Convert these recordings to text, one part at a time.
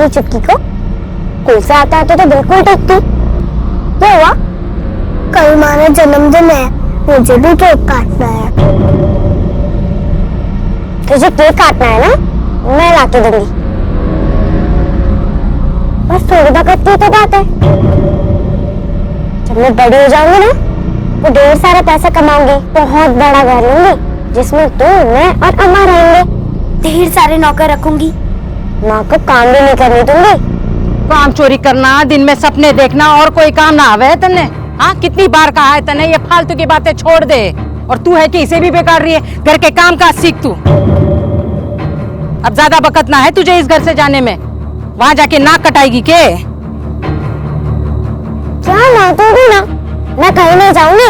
अपनी चुटकी को। स्कूल से आता है तो बिल्कुल ठीक थी। क्या हुआ? कल हमारा जन्मदिन है, मुझे भी केक काटना है। तुझे केक काटना है ना, मैं लाके दूंगी। बस थोड़ी बकत की तो बात है। जब मैं बड़ी हो जाऊंगी ना तो ढेर सारा पैसा कमाऊंगी, बहुत बड़ा घर लूंगी जिसमें तू, मैं और अम्मा रहेंगे। ढेर सारे नौकर रखूंगी, माँ को काम भी नहीं करने दूंगी। काम चोरी करना, दिन में सपने देखना और कोई काम ना आवे है तन्ने? हाँ, कितनी बार कहा है तन्ने ये फालतू की बातें छोड़ दे। और तू है कि इसे भी बेकार रही है। घर के काम का सीख तू। अब ज्यादा बकत ना है तुझे इस घर से जाने में, वहां जाके नाक कटाएगी के? क्या ना तोड़ू ना, मैं कहीं नहीं जाऊंगी,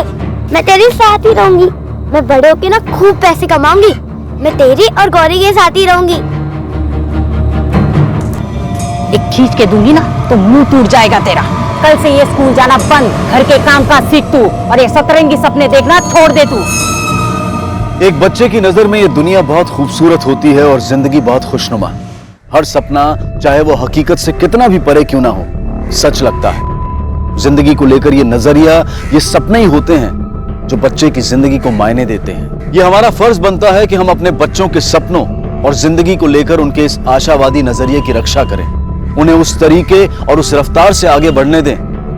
मैं तेरे साथ ही रहूंगी। मैं बड़े होके ना खूब पैसे कमाऊंगी, मैं तेरी और गौरी के साथ ही रहूंगी। एक खींच के दूंगी ना तो मुंह टूट जाएगा तेरा। कल से ये स्कूल जाना बंद, घर के काम का सीख तू, और ये सतरंगी सपने देखना छोड़ दे तू। एक बच्चे की नजर में ये दुनिया बहुत खूबसूरत होती है और जिंदगी बहुत खुशनुमा। हर सपना, चाहे वो हकीकत से कितना भी परे क्यों ना हो, सच लगता है। जिंदगी को लेकर ये नजरिया, ये सपने ही होते हैं जो बच्चे की जिंदगी को मायने देते हैं। ये हमारा फर्ज बनता है कि हम अपने बच्चों के सपनों और जिंदगी को लेकर उनके इस आशावादी नजरिए की रक्षा करें, उन्हें उस तरीके और उस रफ्तार से आगे बढ़ने दें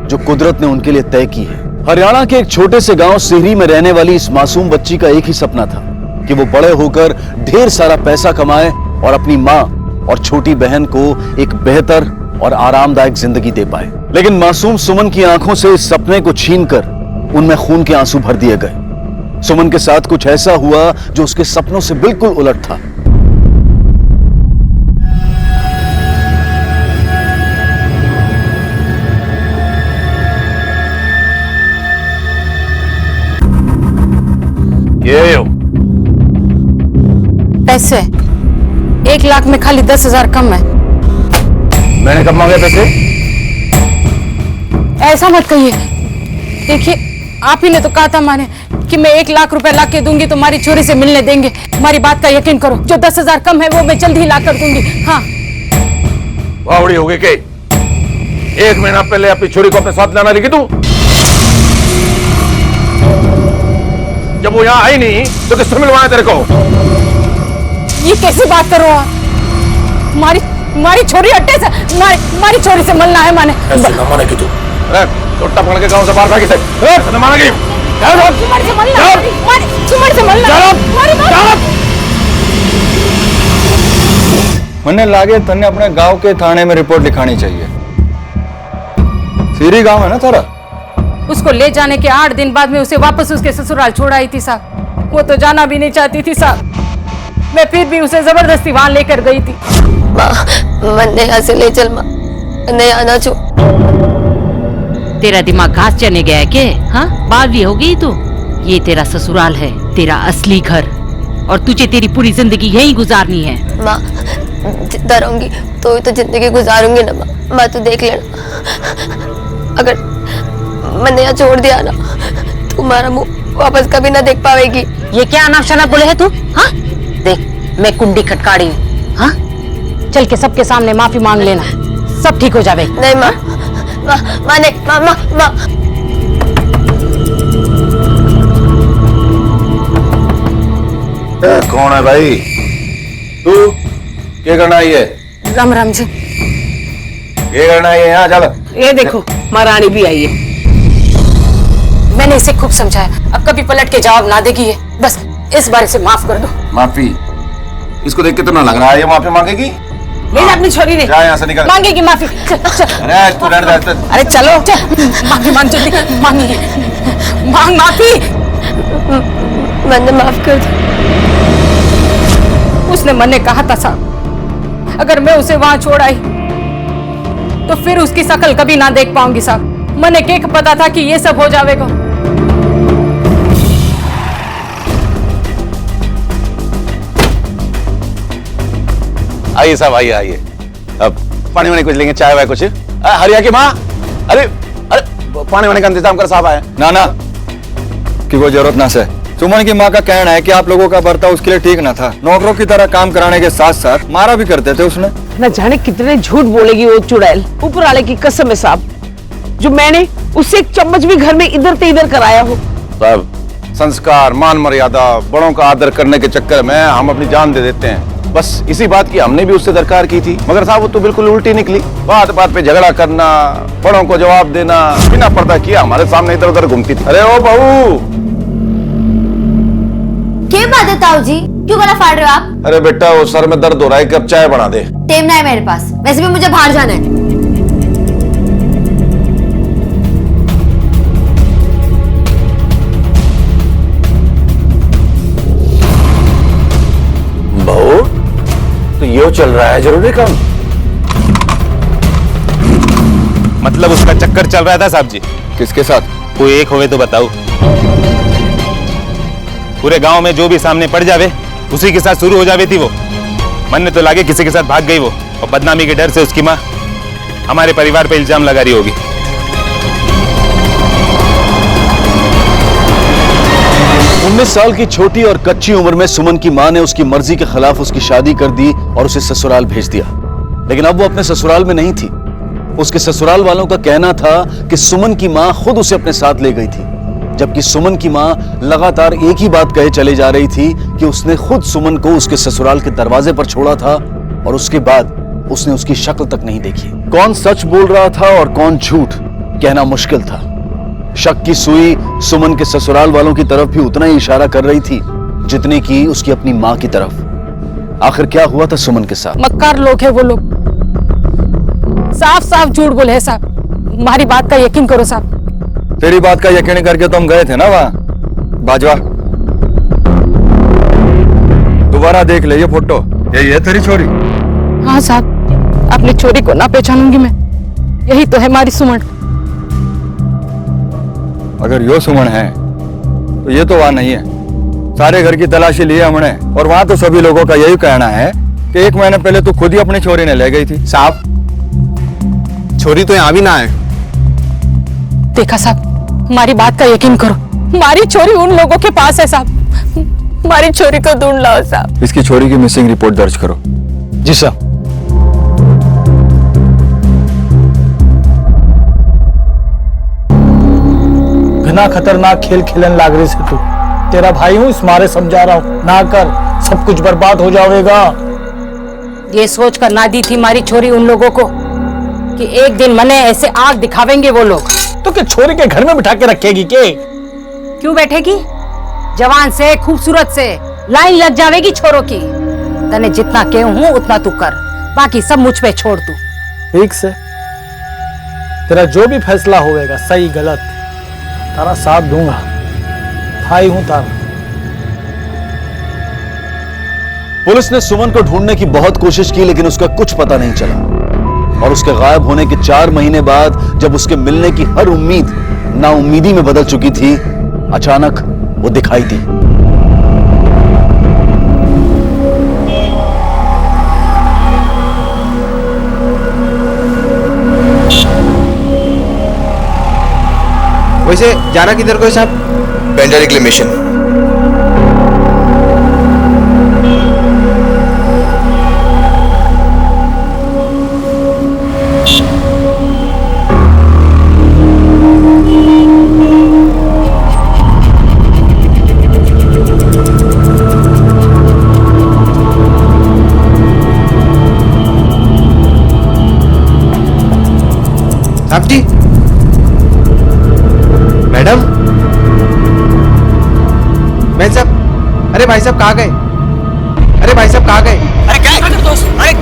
जो कुदरत ने उनके लिए तय की है। हरियाणा के एक छोटे से गांव सिहरी में रहने वाली इस मासूम बच्ची का एक ही सपना था कि वो बड़े होकर ढेर सारा पैसा कमाए और अपनी माँ और छोटी बहन को एक बेहतर और आरामदायक जिंदगी दे पाए। लेकिन मासूम सुमन की आंखों से इस सपने को छीनकर उनमें खून के आंसू भर दिए गए। सुमन के साथ कुछ ऐसा हुआ जो उसके सपनों से बिल्कुल उलट था। ये पैसे 1 लाख में खाली 10,000 कम है। मैंने कब मांगे पैसे? ऐसा मत कहिए, देखिए आप ही ने तो कहा था माने कि मैं 1 लाख रुपए ला के दूंगी तो हमारी छोरी से मिलने देंगे। हमारी बात का यकीन करो, जो 10,000 कम है वो मैं जल्द ही ला कर दूंगी। हाँ, बावड़ी हो गई के 1 महीना पहले अपनी छोरी को अपने साथ लाना लिखी तू। जब वो यहाँ आई नहीं तो किससे मिलवाया तेरे को? ये कैसी बात कर रहे हो आप? हमारी छोरी अड्डे से, हमारी छोरी से मिलना है माने। ऐसे ना माने कि तू छोटा पकड़ के गांव से बाहर भागी से ना माना कि मन्ने लागे तन्ने अपने गांव के थाने में रिपोर्ट लिखानी चाहिए। सीरी गांव है ना थारा? उसको ले जाने के 8 दिन बाद में उसे वापस उसके ससुराल छोड़ आई थी साहब। वो तो जाना भी नहीं चाहती थी साहब, मैं फिर भी उसे जबरदस्ती वहां लेकर गई थी। माँ, मन्ने यहाँ से ले चल माँ, नहीं आना छो। तेरा दिमाग घास चने गया है के? हाँ, बावली हो गई तू। ये तेरा ससुराल है, तेरा असली घर, और तुझे तेरी पूरी जिंदगी यहीं गुजारनी है। माँ, जिंदा रहूंगी तो जिंदगी गुजारूंगी ना माँ। माँ तू देख लेना, अगर मैंने यहाँ छोड़ दिया ना तुम्हारा मुंह वापस कभी ना देख पाएगी। ये क्या अनाप बोले है तू? हाँ, देख मैं कुंडी खटकाड़ी हूँ। हाँ, चल के सबके सामने माफी मांग लेना, सब ठीक हो जावे। नहीं माँ, माँ नहीं, माँ माँ माँ। कौन है भाई तू? क्या करना आई है? राम राम जी। क्या करना आई है यहाँ? चल। ये देखो महारानी भी आई है। मैंने इसे खूब समझाया, अब कभी पलट के जवाब ना देगी है, बस इस बार इसे माफ कर दो। माफी? इसको देख के तो ना लग रहा है ये माफी मांगेगी। ले जा अपनी छोरी ने। जा यहाँ से निकल। मांगेगी माफी। चल, चल। अरे तू रहने दे। अरे चलो, माफी मांग जल्दी, मांगी मांग माफी। मैंने माफ कर दो। उसने मन ने कहा था साहब, अगर मैं उसे वहां छोड़ आई तो फिर उसकी शकल कभी ना देख पाऊंगी साहब। मने के पता था कि ये सब हो जाएगा। आइए साहब, आइए आइए। अब पानी वानी कुछ लेंगे, चाय वाय कुछ? हरिया की माँ, अरे अरे पानी वानी का इंतजाम कर साहब आए। ना ना, कि वो जरूरत ना से, सुमन की माँ का कहना है कि आप लोगों का बर्ताव उसके लिए ठीक ना था। नौकरों की तरह काम कराने के साथ साथ मारा भी करते थे उसने। न जाने कितने झूठ बोलेगी वो चुड़ैल। ऊपर वाले की कसम है साहब, जो मैंने उससे एक चम्मच भी घर में इधर से इधर कराया हो। साहब, संस्कार, मान मर्यादा, बड़ों का आदर करने के चक्कर में हम अपनी जान दे देते हैं। बस इसी बात की हमने भी उससे दरकार की थी, मगर साहब वो तो बिल्कुल उल्टी निकली। बात बात पे झगड़ा करना, बड़ों को जवाब देना, बिना पर्दा किया हमारे सामने इधर उधर घूमती थी। अरे ओ बहू, क्या बात है ताऊ जी, क्यों गला फाड़ रहे हो आप? अरे बेटा वो सर में दर्द हो रहा है, कब चाय बना दे। टाइम ना है मेरे पास, वैसे भी मुझे बाहर जाना है। बहू, तो ये चल रहा है जरूरी काम। मतलब उसका चक्कर चल रहा था साहब जी। किसके साथ? कोई एक होवे तो बताओ। पूरे गांव में जो भी सामने पड़ जावे उसी के साथ शुरू हो जावे थी वो। मन ने तो लागे किसी के साथ भाग गई वो, और बदनामी के डर से उसकी माँ हमारे परिवार पे इल्जाम लगा रही होगी। 19 साल की छोटी और कच्ची उम्र में सुमन की मां ने उसकी मर्जी के खिलाफ उसकी शादी कर दी और उसे ससुराल भेज दिया। लेकिन अब वो अपने ससुराल में नहीं थी। उसके ससुराल वालों का कहना था कि सुमन की मां खुद उसे अपने साथ ले गई थी, जबकि सुमन की मां लगातार एक ही बात कहे चले जा रही थी कि उसने खुद सुमन को उसके ससुराल के दरवाजे पर छोड़ा था और उसके बाद उसने उसकी शक्ल तक नहीं देखी। कौन सच बोल रहा था और कौन झूठ, कहना मुश्किल था। शक की सुई सुमन के ससुराल वालों की तरफ भी उतना ही इशारा कर रही थी जितने की उसकी अपनी मां की तरफ। आखिर क्या हुआ था सुमन के साथ? मक्कार लोग है वो लोग, साफ साफ झूठ बोले हैं साहब। हमारी बात का यकीन करो साहब। तेरी बात का यकीन करके तो हम गए थे ना वहाँ बाजवा। दोबारा देख ले ये फोटो, यही है तेरी छोरी? हाँ साहब, अपनी छोरी को ना पहचानूंगी मैं, यही तो है हमारी सुमन। अगर यो सुमन है तो ये तो वहाँ नहीं है। सारे घर की तलाशी ली हमने और वहाँ तो सभी लोगों का यही कहना है कि 1 महीने पहले तो खुद ही अपनी छोरी ने ले गई थी। साहब, छोरी तो यहाँ भी ना है। देखा साहब, हमारी बात का यकीन करो, हमारी छोरी उन लोगों के पास है साहब। हमारी छोरी को ढूंढ लाओ साहब। इसकी छोरी की मिसिंग रिपोर्ट दर्ज करो। जी साहब। घना खतरनाक खेल खेलन लाग रही से तू। तेरा भाई हूँ, इस मारे समझा रहा हूँ, ना कर, सब कुछ बर्बाद हो जाएगा। ये सोच कर ना दी थी हमारी छोरी उन लोगों को कि एक दिन मने ऐसे आग दिखावेंगे वो लोग। तो क्या छोरी के घर में बिठा के रखेगी के? क्यों बैठेगी? जवान से, खूबसूरत से लाइन लग जाएगी छोरों की। तने जितना कहूं हूं उतना तू कर, बाकी सब मुझ पे छोड़ तू। ठीक से, तेरा जो भी फैसला होएगा, सही गलत, तारा साथ दूंगा। भाई हूं तारा। पुलिस ने सुमन को ढूंढने की बहुत कोशिश की लेकिन उसका कुछ पता नहीं चला। और उसके गायब होने के 4 महीने बाद जब उसके मिलने की हर उम्मीद नाउम्मीदी में बदल चुकी थी, अचानक वो दिखाई दी। वैसे जाना किधर को है साहब? पेंडा रिक्लेमेशन। साहब जी, मैडम, मैं साहब, अरे भाई साहब कहाँ गए? अरे भाई साहब कहाँ गए? अरे क्या कर दोस्त? अरे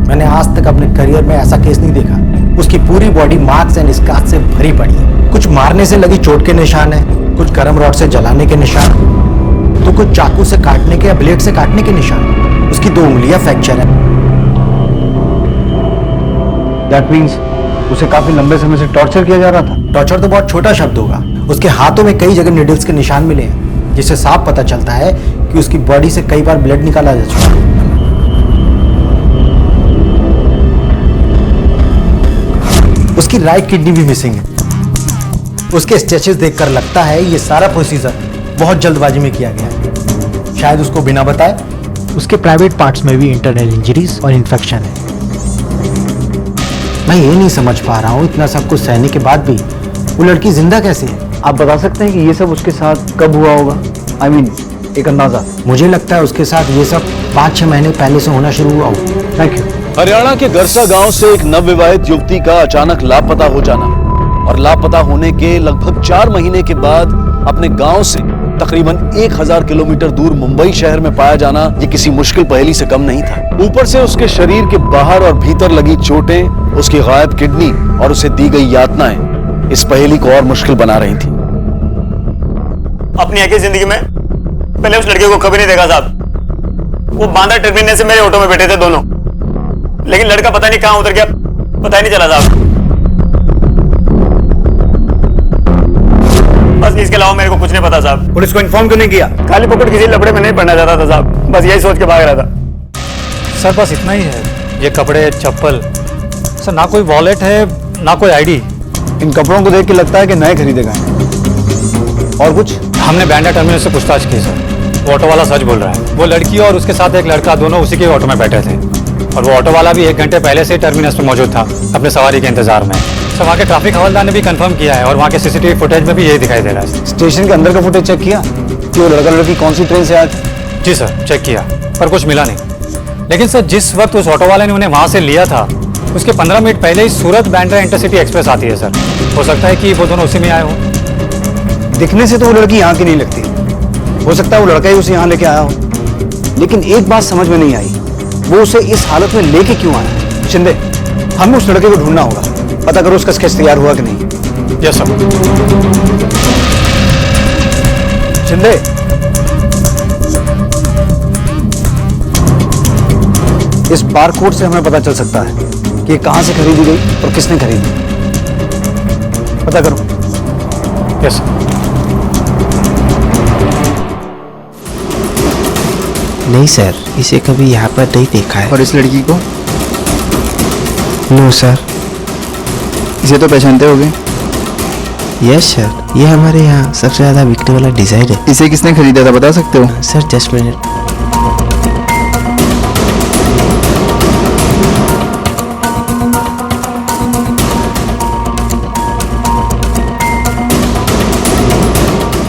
मैंने आज तक अपने करियर में ऐसा केस नहीं देखा। उसकी पूरी बॉडी मार्क्स एंड स्कार्स से भरी पड़ी है। कुछ मारने से लगी चोट के निशान है, कुछ गर्म रॉड से जलाने के निशान, तो कुछ चाकू से काटने के या ब्लेड से काटने के निशान। उसकी 2 उंगलियां फ्रैक्चर है। दैट मींस उसे काफी लंबे समय से टॉर्चर किया जा रहा था। टॉर्चर तो बहुत छोटा शब्द होगा। उसके हाथों में कई जगह निडल्स के निशान मिले हैं, जिससे साफ पता चलता है कि उसकी बॉडी से कई बार ब्लड निकाला जा चुका है। उसकी राइट किडनी भी मिसिंग है। उसके स्टेचेस देखकर लगता है ये सारा प्रोसीजर बहुत जल्दबाजी में किया गया है, शायद उसको बिना बताए। उसके प्राइवेट पार्ट्स में भी इंटरनल इंजरीज और इन्फेक्शन है। मैं ये नहीं समझ पा रहा हूँ, इतना सब कुछ सहने के बाद भी वो लड़की जिंदा कैसे है? आप बता सकते हैं कि ये सब उसके साथ कब हुआ होगा? I mean, एक अंदाजा। मुझे लगता है उसके साथ ये सब 5-6 महीने पहले से होना शुरू हुआ हो। Thank you. हरियाणा के गरसा गांव से एक नवविवाहित युवती का अचानक लापता हो जाना और लापता होने के लगभग 4 महीने के बाद अपने गांव से तकरीबन 1000 किलोमीटर दूर मुंबई शहर में पाया जाना ये किसी मुश्किल पहेली से कम नहीं था। ऊपर से उसके शरीर के बाहर और भीतर लगी चोटें, उसकी गायब किडनी और उसे दी गई यातनाएं इस पहेली को और मुश्किल बना रही थी। अपनी आगे जिंदगी में पहले उस लड़के को कभी नहीं देखा साहब। वो बांद्रा टर्मिनस से मेरे ऑटो में बैठे थे दोनों, लेकिन लड़का पता नहीं कहां उतर गया, पता ही नहीं चला साहब। बस इसके अलावा मेरे को कुछ नहीं पता साहब। पुलिस को इन्फॉर्म क्यों नहीं किया? खाली पकड़ किसी लफड़े में नहीं पड़ना चाहता था साहब, बस यही सोच के भाग रहा था। सर बस इतना ही है, ये कपड़े चप्पल सर, ना कोई वॉलेट है ना कोई आईडी। इन कपड़ों को देख के लगता है कि नए खरीदे गए हैं। और कुछ? हमने बांद्रा टर्मिनस से पूछताछ की सर, वो ऑटो वाला सच बोल रहा है। वो लड़की और उसके साथ एक लड़का दोनों उसी के ऑटो में बैठे थे और वो ऑटो वाला भी 1 घंटे पहले से टर्मिनस में मौजूद था अपने सवारी के इंतजार में। सर वहाँ के ट्रैफिक हवलदार ने भी कंफर्म किया है और वहाँ के सीसीटीवी फुटेज में भी यही दिखाई दे रहा है। स्टेशन के अंदर का फुटेज चेक किया कि वो लड़का लड़की कौन सी ट्रेन से आया था? जी सर चेक किया पर कुछ मिला नहीं। लेकिन सर जिस वक्त उस ऑटो वाले ने उन्हें वहाँ से लिया था उसके 15 मिनट पहले ही सूरत बांद्रा इंटरसिटी एक्सप्रेस आती है सर। हो सकता है कि वो दोनों उसी में आए हो। दिखने से तो वो लड़की यहाँ की नहीं लगती, हो सकता है वो लड़का ही उसे यहाँ लेके आया हो। लेकिन एक बात समझ में नहीं आई, वो उसे इस हालत में लेके क्यों आया? शिंदे, हमें उस लड़के को ढूंढना होगा, पता करो उसका स्केच तैयार हुआ कि नहीं। Yes sir. शिंदे, इस बारकोड से हमें पता चल सकता है कि कहां से खरीदी गई और किसने खरीदी। पता करो। Yes sir. नहीं सर, इसे कभी यहाँ पर नहीं देखा है। और इस लड़की को? No sir. इसे तो पहचानते होगे? यस सर, ये हमारे यहाँ सबसे ज्यादा बिकने वाला डिजाइन है। इसे किसने खरीदा था बता सकते हो? Sir just minute.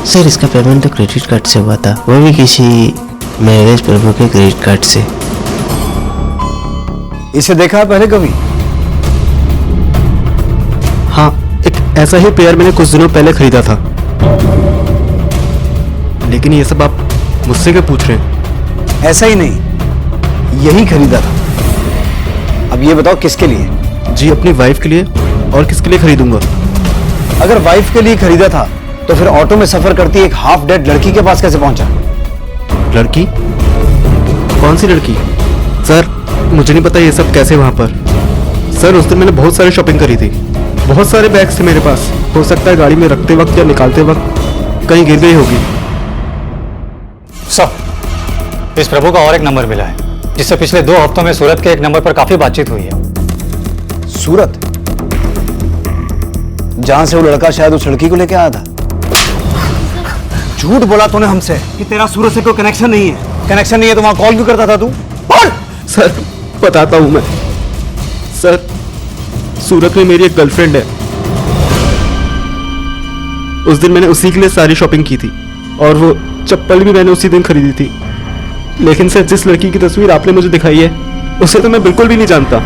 सर इसका पेमेंट तो क्रेडिट कार्ड से हुआ था, वो भी किसी मैरिज प्रभु के क्रेडिट कार्ड से। इसे देखा है पहले कभी? हाँ, एक ऐसा ही पेयर मैंने कुछ दिनों पहले खरीदा था। लेकिन ये सब आप मुझसे क्यों पूछ रहे हैं? ऐसा ही नहीं, यही खरीदा था। अब ये बताओ किसके लिए? जी अपनी वाइफ के लिए। और किसके लिए खरीदूंगा? अगर वाइफ के लिए खरीदा था तो फिर ऑटो में सफर करती एक हाफ डेड लड़की के पास कैसे पहुंचा? लड़की? कौन सी लड़की? सर मुझे नहीं पता ये सब कैसे वहां पर। सर उस दिन मैंने बहुत सारी शॉपिंग करी थी, बहुत सारे बैग्स थे मेरे पास। हो सकता है गाड़ी में रखते वक्त या निकालते वक्त कहीं गिर गई होगी। सर इस प्रभु का और एक नंबर मिला है जिससे पिछले 2 हफ्तों में सूरत के एक नंबर पर काफी बातचीत हुई है। सूरत? जहां से वो लड़का शायद उस लड़की को लेके आया था। झूठ बोला तूने हमसे कि तेरा सूरत से कोई कनेक्शन नहीं है। कनेक्शन नहीं है तो वहां कॉल क्यों करता था तू? बोल! सर बताता हूं मैं। सर सूरत में मेरी एक गर्लफ्रेंड है। उस दिन मैंने उसी के लिए सारी शॉपिंग की थी और वो चप्पल भी मैंने उसी दिन खरीदी थी। लेकिन सर जिस लड़की की तस्वीर आपने मुझे दिखाई है उसे तो मैं बिल्कुल भी नहीं जानता।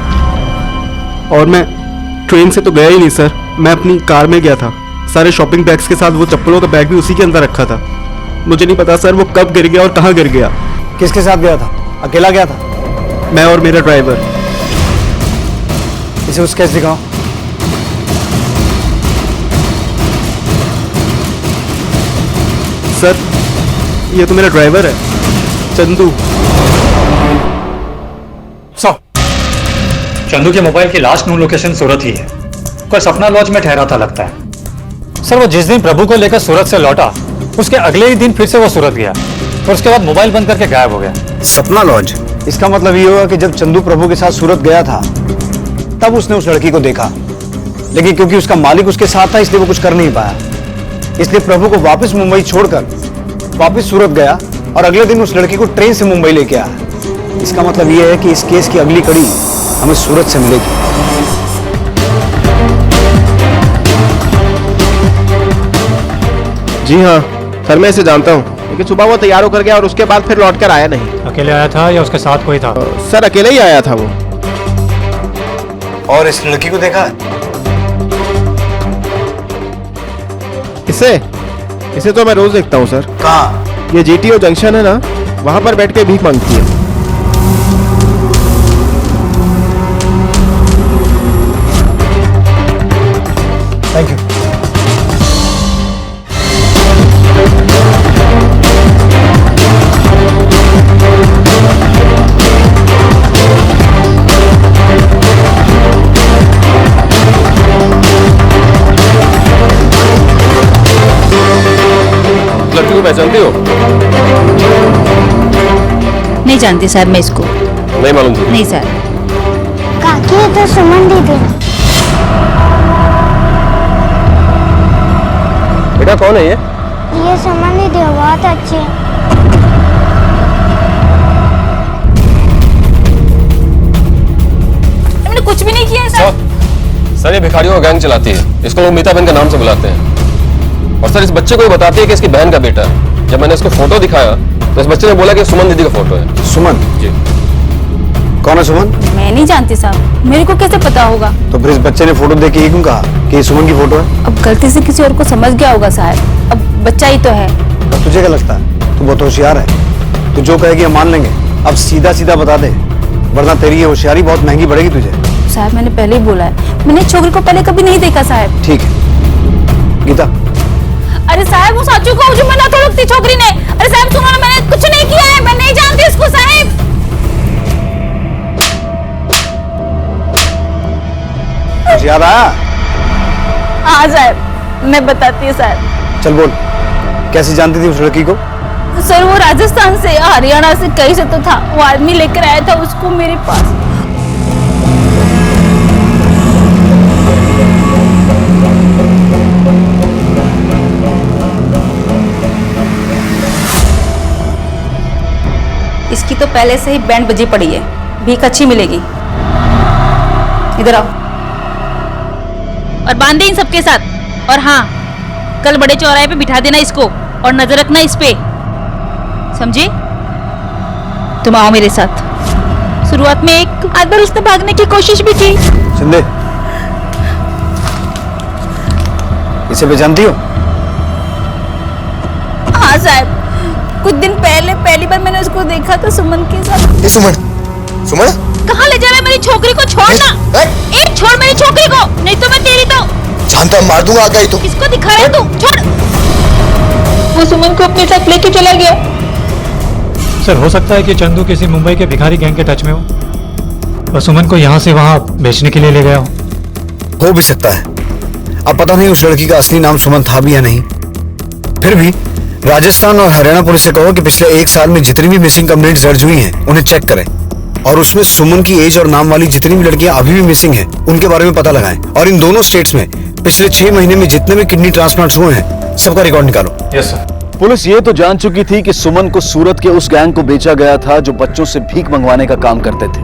और मैं ट्रेन से तो गया ही नहीं सर, मैं अपनी कार में गया था। सारे शॉपिंग बैग्स के साथ वो चप्पलों का बैग भी उसी के अंदर रखा था। मुझे नहीं पता सर वो कब गिर गया और कहाँ गिर गया। किसके साथ गया था? अकेला गया था? मैं और मेरा ड्राइवर। इसे उस स्केच दिखाओ। सर ये तो मेरा ड्राइवर है, चंदू। सर चंदू के मोबाइल की लास्ट नोन लोकेशन सूरत ही है। कोई सपना लॉज में ठहरा था लगता है। सर वो जिस दिन प्रभु को लेकर सूरत से लौटा उसके अगले ही दिन फिर से वो सूरत गया और उसके बाद मोबाइल बंद करके गायब हो गया। सपना लॉज? इसका मतलब ये होगा कि जब चंदू प्रभु के साथ सूरत गया था तब उसने उस लड़की को देखा लेकिन क्योंकि उसका मालिक उसके साथ था इसलिए वो कुछ कर नहीं पाया। इसलिए प्रभु को वापस मुंबई छोड़कर वापस सूरत गया और अगले दिन उस लड़की को ट्रेन से मुंबई लेके आया। इसका मतलब यह है कि इस केस की अगली कड़ी हमें सूरत से मिलेगी। जी हाँ सर, मैं इसे जानता हूँ, लेकिन सुबह वो तैयार होकर गया और उसके बाद फिर लौट कर आया नहीं। अकेले आया था या उसके साथ कोई था? सर अकेले ही आया था वो। और इस लड़की को देखा? इसे तो मैं रोज देखता हूँ सर। कहाँ? ये जीटीओ जंक्शन है ना, वहां पर बैठ के भीख मांगती है। Thank you. लड़की को पहचानती हो? नहीं जानती साहब मैं इसको। नहीं मालूम थी? नहीं सर। काकी ये तो सुमन दीदी। बेटा कौन है ये? ये सुमन दीदी बहुत अच्छी है। मैंने कुछ भी नहीं किया है सर। सर ये भिखारियों का गैंग चलाती है, इसको लोग मीता बहन के नाम से बुलाते हैं। और सर इस बच्चे को ये बताती है कि इसकी बहन का बेटा है। जब मैंने इसको फोटो दिखाया तो इस बच्चे ने बोला कि सुमन दीदी का फोटो है। सुमन? जी। कौन है सुमन? मैं नहीं जानती साहब, मेरे को कैसे पता होगा? तो फिर इस बच्चे ने फोटो देख के ये क्यों कहा कि ये सुमन की फोटो है? अब गलती से किसी और को समझ गया होगा साहब, अब बच्चा ही तो है। अब तुझे क्या लगता है तू बहुत होशियार है? तू जो कहेगी हम मान लेंगे। अब सीधा सीधा बता दे, वरना तेरी ये होशियारी बहुत महंगी पड़ेगी तुझे। साहब मैंने पहले ही बोला है, मैंने छोकरी को पहले कभी नहीं देखा साहब। ठीक है गीता। अरे साहब वो साचू को जो मना तो लगती छोकरी ने। अरे साहब सुनो ना, मैंने कुछ नहीं किया है, मैं नहीं जानती इसको साहब। याद आया? हाँ साहब मैं बताती हूँ साहब। चल बोल, कैसे जानती थी उस लड़की को? सर वो राजस्थान से हरियाणा से कहीं से तो था, वो आदमी लेकर आया था उसको मेरे पास। इसकी तो पहले से ही बैंड बजी पड़ी है, भीख अच्छी मिलेगी। इधर आओ और बांधे इन सबके साथ। और हाँ कल बड़े चौराहे पे बिठा देना इसको और नजर रखना इस पे, समझे? तुम आओ मेरे साथ। शुरुआत में एक आध बार उसने भागने की कोशिश भी की। शिंदे, इसे पहचानती हो? हाँ साहब, कुछ दिन पहले पहली बार मैंने उसको देखा था सुमन के साथ। ये सुमन? सुमन? कहाँ ले जा रहा है मेरी छोकरी को? छोड़ना। एक छोड़ मेरी छोकरी को, नहीं तो मैं तेरी तो जानता मार दूंगा आगे ही तो। किसको दिखा रहा है तू? छोड़। वो सुमन को अपने साथ लेके चला गया। सर हो सकता है कि चंदू किसी मुंबई के भिखारी गैंग के टच में हो और सुमन को यहाँ से वहाँ बेचने के लिए ले गया हो भी सकता है। अब पता नहीं उस लड़की का असली नाम सुमन था भी या नहीं। फिर भी राजस्थान और हरियाणा पुलिस से कहो कि पिछले 1 साल में जितनी भी मिसिंग कंप्लेंट्स दर्ज हुई हैं उन्हें चेक करें और उसमें सुमन की एज और नाम वाली जितनी भी लड़कियां अभी भी मिसिंग हैं उनके बारे में पता लगाएं। और इन दोनों स्टेट्स में पिछले 6 महीने में जितने भी किडनी ट्रांसप्लांट्स हुए हैं सबका रिकॉर्ड निकालो। Yes sir. पुलिस ये तो जान चुकी थी कि सुमन को सूरत के उस गैंग को बेचा गया था जो बच्चों से भीख मंगवाने का काम करते थे,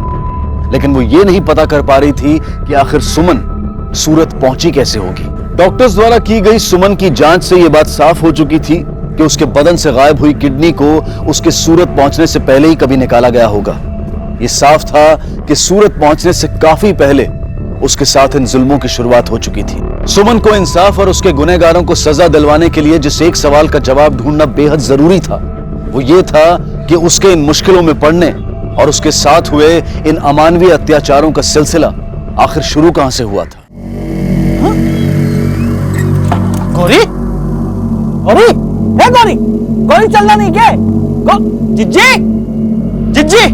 लेकिन वो ये नहीं पता कर पा रही थी कि आखिर सुमन सूरत पहुंची कैसे होगी। डॉक्टर्स द्वारा की गई सुमन की जांच से ये बात साफ हो चुकी थी कि उसके बदन से गायब हुई किडनी को उसके सूरत पहुंचने से पहले ही कभी निकाला गया होगा। ये साफ था कि सूरत पहुंचने से काफी पहले उसके साथ इन जुल्मों की शुरुआत हो चुकी थी। सुमन को इंसाफ और उसके गुनहगारों को सजा दिलवाने के लिए जिस एक सवाल का जवाब ढूंढना बेहद जरूरी था वो ये था कि उसके इन मुश्किलों में पड़ने और उसके साथ हुए इन अमानवीय अत्याचारों का सिलसिला आखिर शुरू कहां से हुआ था। गौरी, गौरी, है गौरी, गौरी चलना नहीं क्या? जिज्जी, जिज्जी,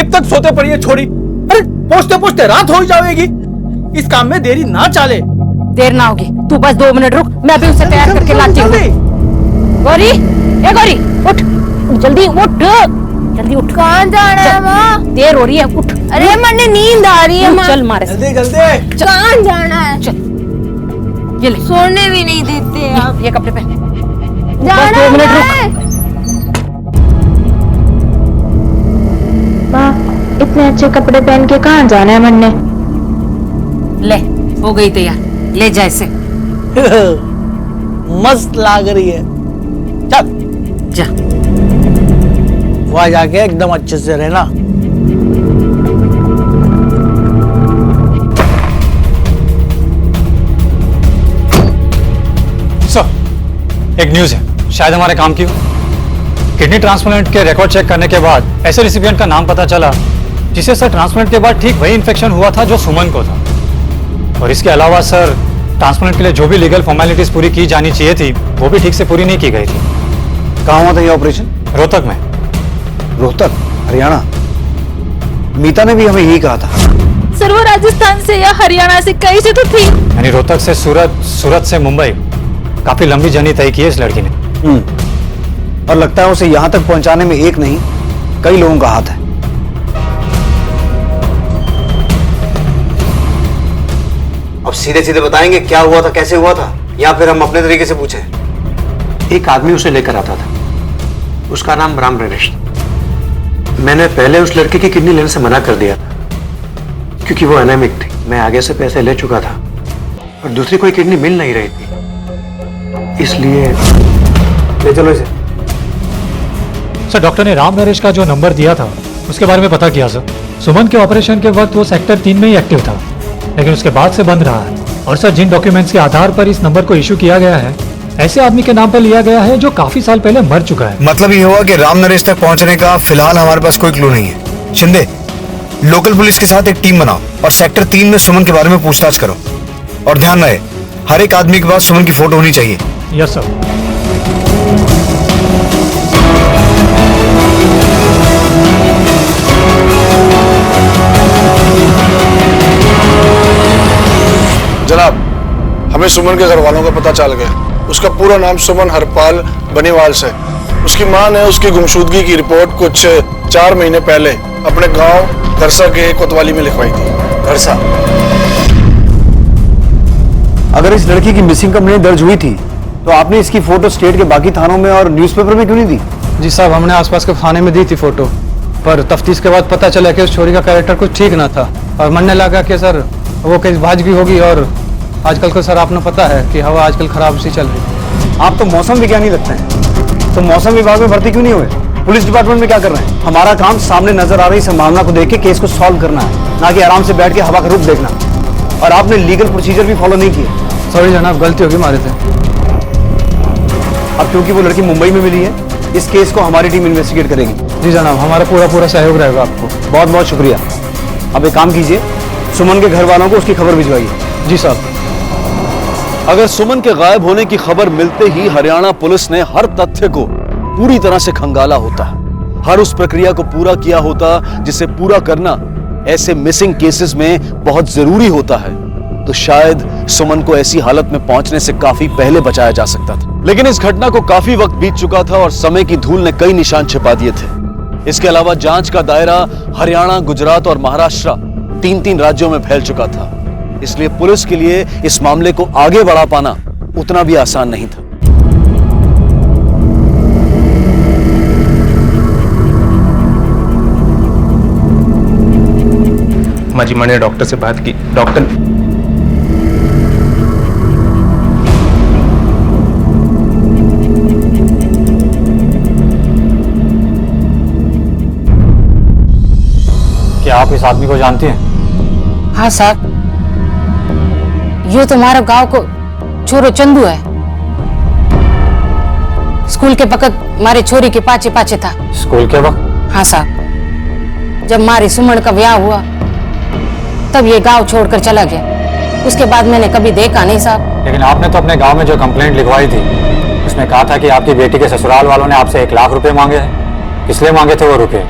एक तक सोते पड़ी है छोड़ी। अरे पहुंचते पहुंचते रात हो ही जाएगी। इस काम में देरी ना चाले। देर ना होगी, तू बस 2 मिनट रुक, मैं अभी उसे तैयार करके लाती हूँ। गौरी, ए गौरी, उठ, जल्दी उठ। जल्दी उठ। कहाँ जाना है माँ? देर हो रही है, उठ। अरे मन्ने नींद आ रही है माँ। चल मारे। जल्दी जल्दी। कहाँ जाना है? चल ये ले, सोने भी नहीं देते आप। ये कपड़े पहन। जाना 2 मिनट है। माँ इतने अच्छे कपड़े पहन के कहाँ जाना है मन्ने? ले, हो गई तैयार, ले जा इसे। मस्त लाग रही है। चल जा। वहां जाके एकदम अच्छे से रहना। सर, एक न्यूज़ है, शायद हमारे काम की हो। किडनी ट्रांसप्लांट के रिकॉर्ड चेक करने के बाद ऐसे रिसिपिएंट का नाम पता चला जिसे सर ट्रांसप्लांट के बाद ठीक वही इन्फेक्शन हुआ था जो सुमन को था। और इसके अलावा सर ट्रांसप्लांट के लिए जो भी लीगल फॉर्मेलिटीज पूरी की जानी चाहिए थी वो भी ठीक से पूरी नहीं की गई थी। कहाँ हुआ था ये ऑपरेशन? रोहतक में। रोहतक, हरियाणा? मीता ने भी हमें यही कहा था। सर वो राजस्थान से या हरियाणा से कहीं से तो थी। यानी रोहतक से सूरत, सूरत से मुंबई, काफी लंबी जर्नी तय की है इस लड़की ने। और लगता है उसे यहाँ तक पहुंचाने में एक नहीं कई लोगों का हाथ है। अब सीधे सीधे बताएंगे क्या हुआ था, कैसे हुआ था, या फिर हम अपने तरीके से पूछें? एक आदमी उसे लेकर आता था, उसका नाम राम नरेश था। मैंने पहले उस लड़के की किडनी लेने से मना कर दिया था क्योंकि वो एनेमिक थी। मैं आगे से पैसे ले चुका था और दूसरी कोई किडनी मिल नहीं रही थी, इसलिए ले चलो इसे। सर डॉक्टर ने राम नरेश का जो नंबर दिया था उसके बारे में पता किया सर। सुमन के ऑपरेशन के वक्त वो सेक्टर 3 में ही एक्टिव था, लेकिन उसके बाद से बंद रहा है। और सर जिन डॉक्यूमेंट्स के आधार पर इस नंबर को इशू किया गया है ऐसे आदमी के नाम पर लिया गया है जो काफी साल पहले मर चुका है। मतलब ये हुआ कि राम नरेश तक पहुंचने का फिलहाल हमारे पास कोई क्लू नहीं है। शिंदे, लोकल पुलिस के साथ एक टीम बनाओ और सेक्टर 3 में सुमन के बारे में पूछताछ करो। और ध्यान रहे, हर एक आदमी के पास सुमन की फोटो होनी चाहिए। Yes sir. जनाब, हमें सुमन के घर वालों का पता चल गया। उसका पूरा नाम सुमन हरपाल बनीवाल से। उसकी मां ने उसकी गुमशुदगी की रिपोर्ट कुछ 4 महीने पहले अपने गांव घरसा के कोतवाली में लिखवाई थी। घरसा? अगर इस लड़की की मिसिंग कंप्लेंट दर्ज हुई थी तो आपने इसकी फोटो स्टेट के बाकी थानों में और न्यूज़पेपर में क्यों नहीं दी? जी साहब, हमने आसपास के थाने में दी थी फोटो, पर तफ्तीश के बाद पता चला कि उस छोरी का कैरेक्टर कुछ ठीक ना था और मनने लगा कि सर वो केस भाजगी होगी। और आजकल को सर आपने पता है कि हवा आजकल खराब सी चल रही। आप तो मौसम विज्ञानी लगते हैं, तो मौसम विभाग में भर्ती क्यों नहीं हुए? पुलिस डिपार्टमेंट में क्या कर रहे हैं? हमारा काम सामने नजर आ रही संभावना को देख के केस को सॉल्व करना है, ना कि आराम से बैठ के हवा का रुख देखना। और आपने लीगल प्रोसीजर भी फॉलो नहीं किए। सॉरी जनाब, गलती होगी हमारे से। अब क्योंकि वो लड़की मुंबई में मिली है, इस केस को हमारी टीम इन्वेस्टिगेट करेगी। जी जनाब, हमारा पूरा सहयोग रहेगा आपको। बहुत बहुत शुक्रिया। अब एक काम कीजिए, सुमन के घर वालों को उसकी खबर भिजवाइए। जी साहब। अगर सुमन के गायब होने की खबर मिलते ही हरियाणा पुलिस ने हर तथ्य को पूरी तरह से खंगाला होता, हर उस प्रक्रिया को पूरा किया होता जिसे पूरा करना ऐसे मिसिंग केसेस में बहुत जरूरी होता है, तो शायद सुमन को ऐसी हालत में पहुंचने से काफी पहले बचाया जा सकता था। लेकिन इस घटना को काफी वक्त बीत चुका था और समय की धूल ने कई निशान छिपा दिए थे। इसके अलावा जांच का दायरा हरियाणा, गुजरात और महाराष्ट्र 3 राज्यों में फैल चुका था। इसलिए पुलिस के लिए इस मामले को आगे बढ़ा पाना उतना भी आसान नहीं था। माजी मैंने डॉक्टर से बात की। डॉक्टर क्या आप इस आदमी को जानते हैं? हाँ साहब, ये तो हमारा गांव को छोरो चंदू है। स्कूल के वक्त हमारे छोरी के पाचे पाचे था। स्कूल के वक्त? हाँ साहब, जब हमारी सुमन का ब्याह हुआ तब ये गांव छोड़कर चला गया। उसके बाद मैंने कभी देखा नहीं साहब। लेकिन आपने तो अपने गांव में जो कंप्लेंट लिखवाई थी उसमें कहा था कि आपकी बेटी के ससुराल वालों ने आपसे 1 लाख रुपए मांगे हैं। किस लिए मांगे थे वो रुपए?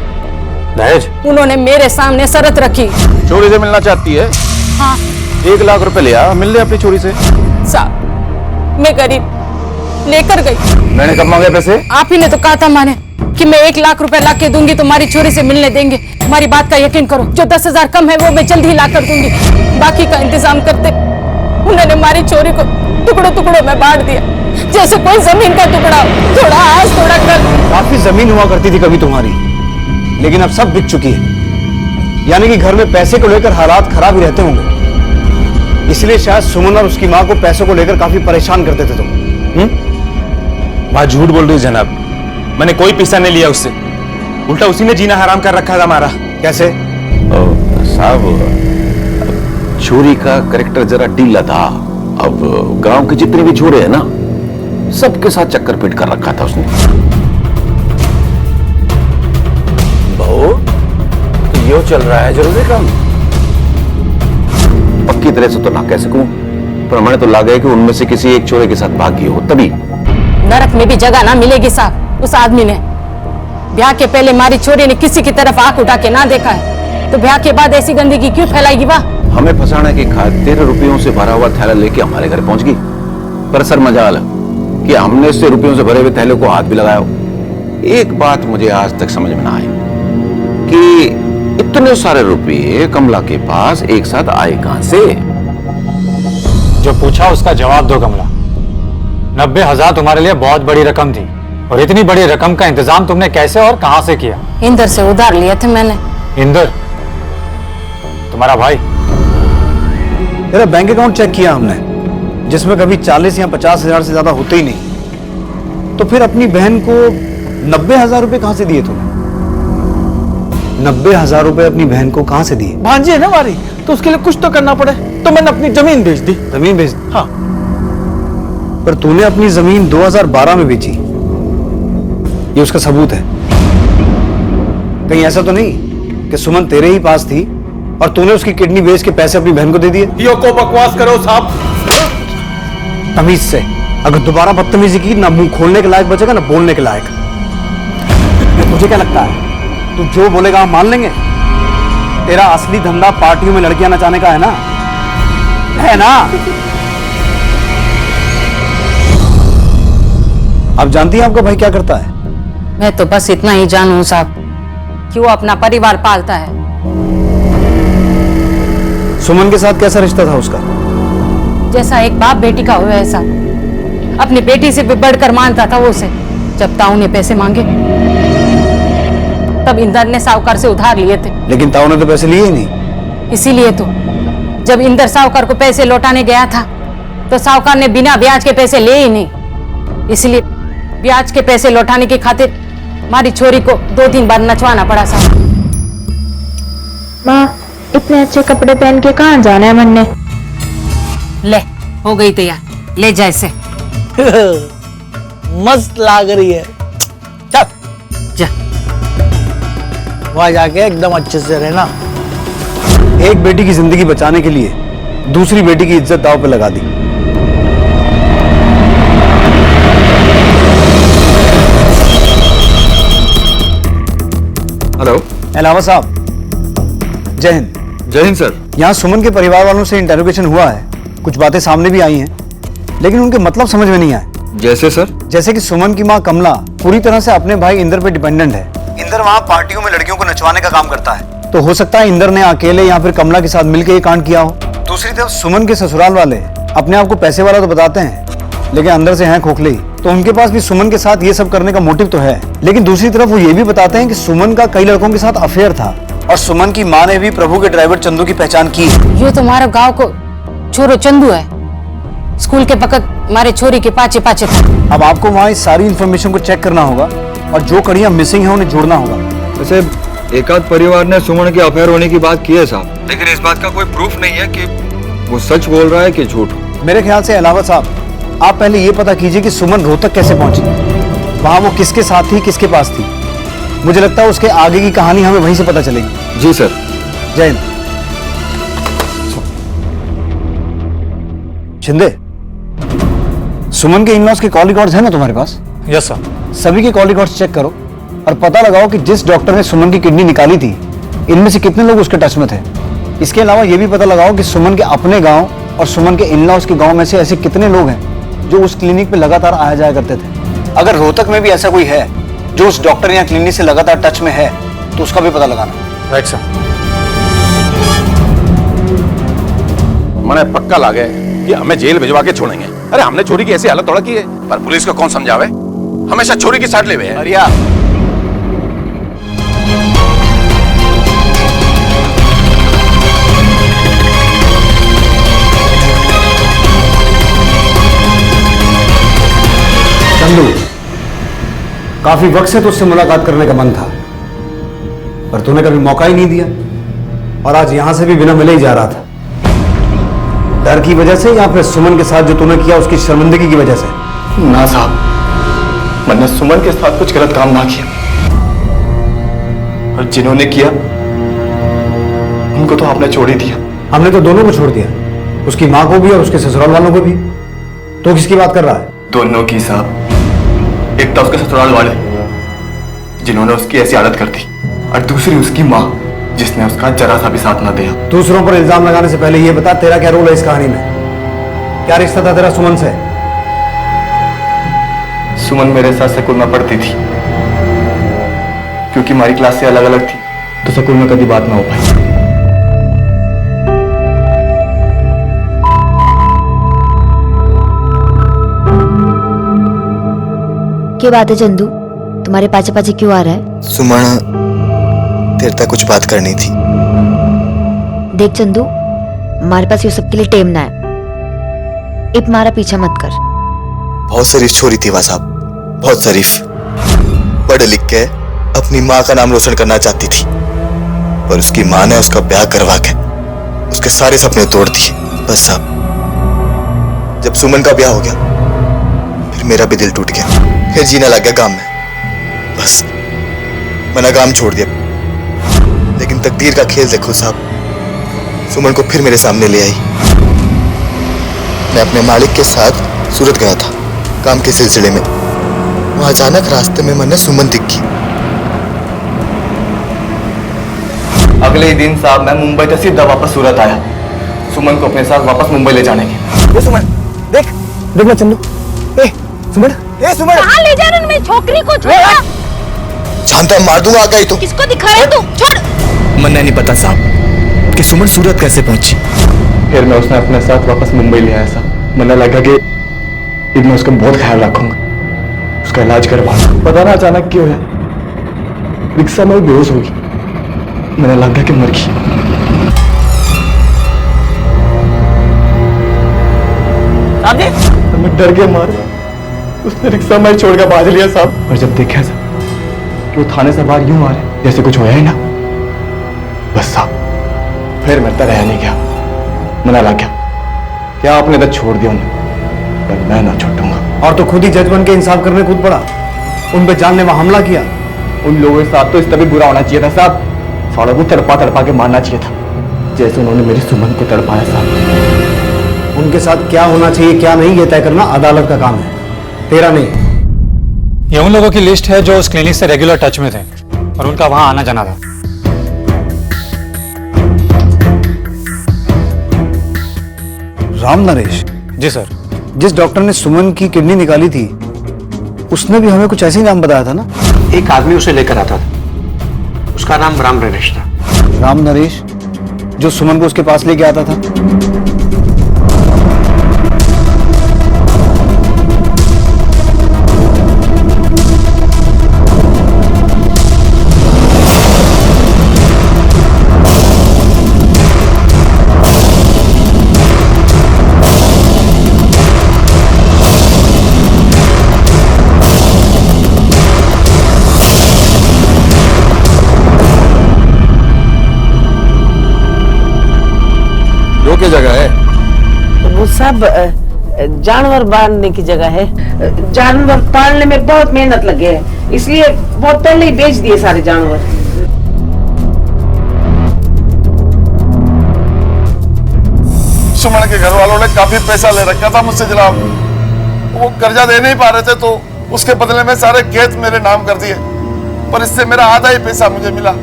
दहेज? उन्होंने मेरे सामने शर्त रखी। चोरी से मिलना चाहती है? हाँ। 1 लाख रुपए लिया, मिल ले अपनी चोरी से। साहब मैं गरीब, लेकर गई। मैंने कब मांगे पैसे? आप ही ने तो कहा था माने कि मैं 1 लाख रुपए ला के दूंगी, तुम्हारी छोरी से मिलने देंगे। तुम्हारी बात का यकीन करो, जो 10,000 कम है वो मैं जल्द ही ला कर दूंगी, बाकी का इंतजाम करते। उन्होंने हमारी छोरी को टुकड़ों टुकड़ों में बांट दिया, जैसे कोई जमीन का टुकड़ा, थोड़ा आज थोड़ा कल। काफी जमीन हुआ करती थी कभी तुम्हारी, लेकिन अब सब बिक चुकी है। यानी कि घर में पैसे को लेकर हालात खराब ही रहते होंगे, इसलिए शायद सुमन और उसकी माँ को पैसों को लेकर काफी परेशान करते थे तुम। माँ झूठ बोल रही है जनाब, मैंने कोई पैसा नहीं लिया उससे, उल्टा उसी ने जीना हराम कर रखा था हमारा। कैसे? साहब, छोरी का करेक्टर जरा ढीला था। अब गांव के जितने भी छोरे हैं ना, सबके साथ चक्कर पीट कर रखा था उसने। बहू, तो यो चल रहा है जरूरी काम? पक्की तरह से तो ना कह सकूं, पर हमें तो लगा है कि उनमें से किसी एक छोरे के साथ भागी हो, तभी। नरक में भी जगह ना मिलेगी साहब उस आदमी ने। ब्याह के पहले हमारी छोरी ने किसी की तरफ आंख उठा के ना देखा है, तो ब्याह के बाद ऐसी गंदगी क्यों फैलाएगी? वाह, हमें फंसाने की खातिर रुपयों से भरा हुआ थैला लेके हमारे घर पहुंच गई। पर सर मजाल कि हमने उससे रुपयों से भरे हुए थैले को हाथ भी लगाया हो। एक बात मुझे आज तक समझ में ना आई कि इतने सारे रुपये कमला के पास एक साथ आए कहां से? जो पूछा उसका जवाब दो कमला। 90,000 तुम्हारे लिए बहुत बड़ी रकम थी, और इतनी बड़ी रकम का इंतजाम तुमने कैसे और कहां से किया? इंदर से उधार लिए थे मैंने। इंदर तुम्हारा भाई? तेरा बैंक अकाउंट चेक किया हमने, जिसमें कभी 40 या 50,000 से ज्यादा होते ही नहीं। तो फिर अपनी बहन को 90,000 रुपए कहां से दिए तुमने? 90,000 रुपए अपनी बहन को कहां से दिए? भांजी है ना हमारी, तो उसके लिए कुछ तो करना पड़े, तो मैंने अपनी जमीन बेच दी। जमीन बेच दी? हाँ। पर तूने अपनी जमीन 2012 में बेची, ये उसका सबूत है। कहीं ऐसा तो नहीं कि सुमन तेरे ही पास थी और तूने उसकी किडनी बेच के पैसे अपनी बहन को दे दिए? यो को बकवास करो साहब। तमीज से, अगर दोबारा बदतमीजी की, ना मुंह खोलने के लायक बचेगा ना बोलने के लायक। मुझे क्या लगता है तू जो बोलेगा हम मान लेंगे? तेरा असली धंधा पार्टियों में लड़कियां नचाने का है ना? है ना? आप जानती हैं आपका भाई क्या करता है? मैं तो बस इतना ही जानूं साहब कि वो अपना परिवार पालता है। सुमन के साथ कैसा रिश्ता था उसका? जैसा एक बाप बेटी का हो ऐसा। अपनी बेटी से भी बढ़कर मानता था वो उसे। जब ताऊ ने पैसे मांगे तब इंदर ने साहूकार से उधार लिए थे। लेकिन ताऊ ने तो पैसे लिए ही नहीं। इसीलिए तो जब इंदर साहूकार को पैसे लौटाने गया था तो साहूकार ने बिना ब्याज के पैसे लिए ही नहीं। इसलिए ब्याज के पैसे लौटाने की खातिर हमारी छोरी को 2-3 बार नचवाना पड़ा साहब। माँ, इतने अच्छे कपड़े पहन के कहाँ जाना है मन ने? ले, हो गई तैयार, ले जा इसे। मस्त लाग रही है। चल जा, वहां जाके एकदम अच्छे से रहना। एक बेटी की जिंदगी बचाने के लिए दूसरी बेटी की इज्जत दांव पे लगा दी। हेलो, अलावा साहब, जय हिंद। जय हिंद सर। यहाँ सुमन के परिवार वालों से इंटरोगेशन हुआ है, कुछ बातें सामने भी आई हैं, लेकिन उनके मतलब समझ में नहीं आए। जैसे सर? जैसे कि सुमन की माँ कमला पूरी तरह से अपने भाई इंदर पे डिपेंडेंट है। इंदर वहाँ पार्टियों में लड़कियों को नचवाने का काम करता है, तो हो सकता है इंदर ने अकेले या फिर कमला के साथ मिलकर ये कांड किया हो। दूसरी तरफ सुमन के ससुराल वाले अपने आप को पैसे वाला तो बताते हैं, लेकिन अंदर से हैं खोखले ही, तो उनके पास भी सुमन के साथ ये सब करने का मोटिव तो है। लेकिन दूसरी तरफ वो ये भी बताते हैं कि सुमन का कई लड़कों के साथ अफेयर था, और सुमन की माँ ने भी प्रभु के ड्राइवर चंदू की पहचान की। ये तुम्हारे गांव को छोरो चंदू है, स्कूल के वक्त हमारे छोरी के पाचे पाचे था। अब आपको वहाँ इस सारी इन्फॉर्मेशन को चेक करना होगा, और जो कड़ियाँ मिसिंग है उन्हें जोड़ना होगा। वैसे एकाध परिवार ने सुमन के अफेयर होने की बात की है साहब, लेकिन इस बात का कोई प्रूफ नहीं है कि वो सच बोल रहा है कि झूठ। मेरे ख्याल से अलावा साहब, आप पहले ये पता कीजिए कि सुमन रोहतक कैसे पहुंची, वहां वो किसके साथ थी, किसके पास थी। मुझे लगता है उसके आगे की कहानी हमें वहीं से पता चलेगी। जी सर। जय हिंद। शिंदे, सुमन के इन-लॉज के कॉल रिकॉर्ड्स हैं ना तुम्हारे पास? Yes sir. सभी के कॉल रिकॉर्ड्स चेक करो और पता लगाओ कि जिस डॉक्टर ने सुमन की किडनी निकाली थी, इनमें से कितने लोग उसके टच में थे। इसके अलावा ये भी पता लगाओ कि सुमन के अपने गांव और सुमन के इन-लॉज के गांव में से ऐसे कितने लोग हैं जो उस क्लिनिक पे लगातार आया जाया करते थे। अगर रोहतक में भी ऐसा कोई है जो उस डॉक्टर या क्लिनिक से लगातार टच में है तो उसका भी पता लगाना। Right sir. मैंने पक्का ला गए कि हमें जेल भिजवा के छोड़ेंगे। अरे हमने चोरी की ऐसी हालत थोड़ा की है, पर पुलिस को कौन समझावे, हमेशा चोरी की साइड ले हुए हैं। अरिया चंदू, काफी वक्त से तुझसे मुलाकात करने का मन था, पर तूने कभी मौका ही नहीं दिया और आज यहां से भी बिना मिले ही जा रहा था। डर की वजह से या फिर सुमन के साथ जो तूने किया उसकी शर्मिंदगी की वजह से? ना साहब, मैंने सुमन के साथ कुछ गलत काम ना किया, और जिन्होंने किया उनको तो आपने छोड़ ही दिया। हमने तो दोनों को छोड़ दिया, उसकी माँ को भी और उसके ससुराल वालों को भी। तो किसकी बात कर रहा है? दोनों की साहब। एक तो उसके ससुराल वाले जिन्होंने उसकी ऐसी हालत कर दी, और दूसरी उसकी माँ जिसने उसका जरा सा भी साथ न दिया। दूसरों पर इल्जाम लगाने से पहले ये बता, तेरा क्या रोल है इस कहानी में? क्या रिश्ता था तेरा सुमन से? सुमन मेरे साथ स्कूल में पढ़ती थी, क्योंकि हमारी क्लास से अलग अलग थी तो स्कूल में कभी बात ना हो पाई। क्या बात है चंदू, तुम्हारे पाचे पाचे क्यों आ रहा है? सुमन, तेरे तक कुछ बात करनी थी। देख चंदू, हमारे पास ये सब के लिए टेम ना है, इप हमारा पीछा मत कर। बहुत शरीफ छोरी थी वह साहब, बहुत शरीफ। पढ़ लिख के अपनी माँ का नाम रोशन करना चाहती थी, पर उसकी माँ ने उसका ब्याह करवा के उसके सारे सपने तोड़ दिए। बस साहब, जब सुमन का ब्याह हो गया फिर मेरा भी दिल टूट गया, फिर जीना लग गया गांव में। बस मैंने गांव छोड़ दिया, लेकिन तकदीर का खेल देखो साहब, सुमन को फिर मेरे सामने ले आई। मैं अपने मालिक के साथ सूरत गया था काम के सिलसिले में, वहां अचानक रास्ते में मैंने सुमन दिखी। अगले ही दिन साहब मैं मुंबई से सीधा वापस सूरत आया, सुमन को अपने साथ वापस मुंबई ले जाने के। सुमन देख, देखना चंदू। ए सुमन, ए सुमन, कहाँ ले जा रहे हो मेरी छोकरी को? छोड़। जानता मार दूंगा आगे तो। किसको दिखा रहे तू? छोड़। मन्ना नहीं पता साहब कि सुमन सूरत कैसे पहुंची। फिर मैं उसने अपने साथ वापस मुंबई ले आया साहब। मैंने लगा कि मैं उसका बहुत ख्याल रखूंगा, उसका इलाज करवाऊंगा। पता ना अचानक क्यों है रिक्शा में बेहोश होगी, मैंने लगा कि मर गई। मैं डर के मारे उसने रिक्शा में छोड़ कर भाग लिया साहब। और जब देखा साहब कि वो थाने से बाहर यूं आ रहे जैसे कुछ होया ही ना, बस साहब फिर मेरे तरह नहीं गया। मैंने लगा क्या आपने तो छोड़ दिया उन्हें, पर मैं ना छोड़ूंगा। और तो खुद ही जज बन के इंसाफ करने कूद पड़ा, उन पे जानलेवा हमला किया। उन लोगों के साथ तो इस तभी बुरा होना चाहिए था साहब, सालों को तड़पा तड़पा के मारना चाहिए था, जैसे उन्होंने मेरी सुमन को तड़पाया साहब। उनके साथ क्या होना चाहिए क्या नहीं, ये तय करना अदालत का काम है, तेरा नहीं। ये उन लोगों की लिस्ट है जो उस क्लिनिक से रेगुलर टच में थे और उनका वहां आना जाना था। राम नरेश? जी सर। जिस डॉक्टर ने सुमन की किडनी निकाली थी उसने भी हमें कुछ ऐसे ही नाम बताया था ना? एक आदमी उसे लेकर आता था, उसका नाम राम नरेश था। राम नरेश जो सुमन को उसके पास लेके आता था? की जगह है वो सब जानवर बांधने की जगह है। जानवर पालने में बहुत मेहनत लगे है, इसलिए बहुत पहले ही बेच दिए सारे जानवर। सुमन के घर वालों ने काफी पैसा ले रखा था मुझसे जनाब, वो कर्जा दे नहीं पा रहे थे तो उसके बदले में सारे खेत मेरे नाम कर दिए, पर इससे मेरा आधा ही पैसा मुझे मिला।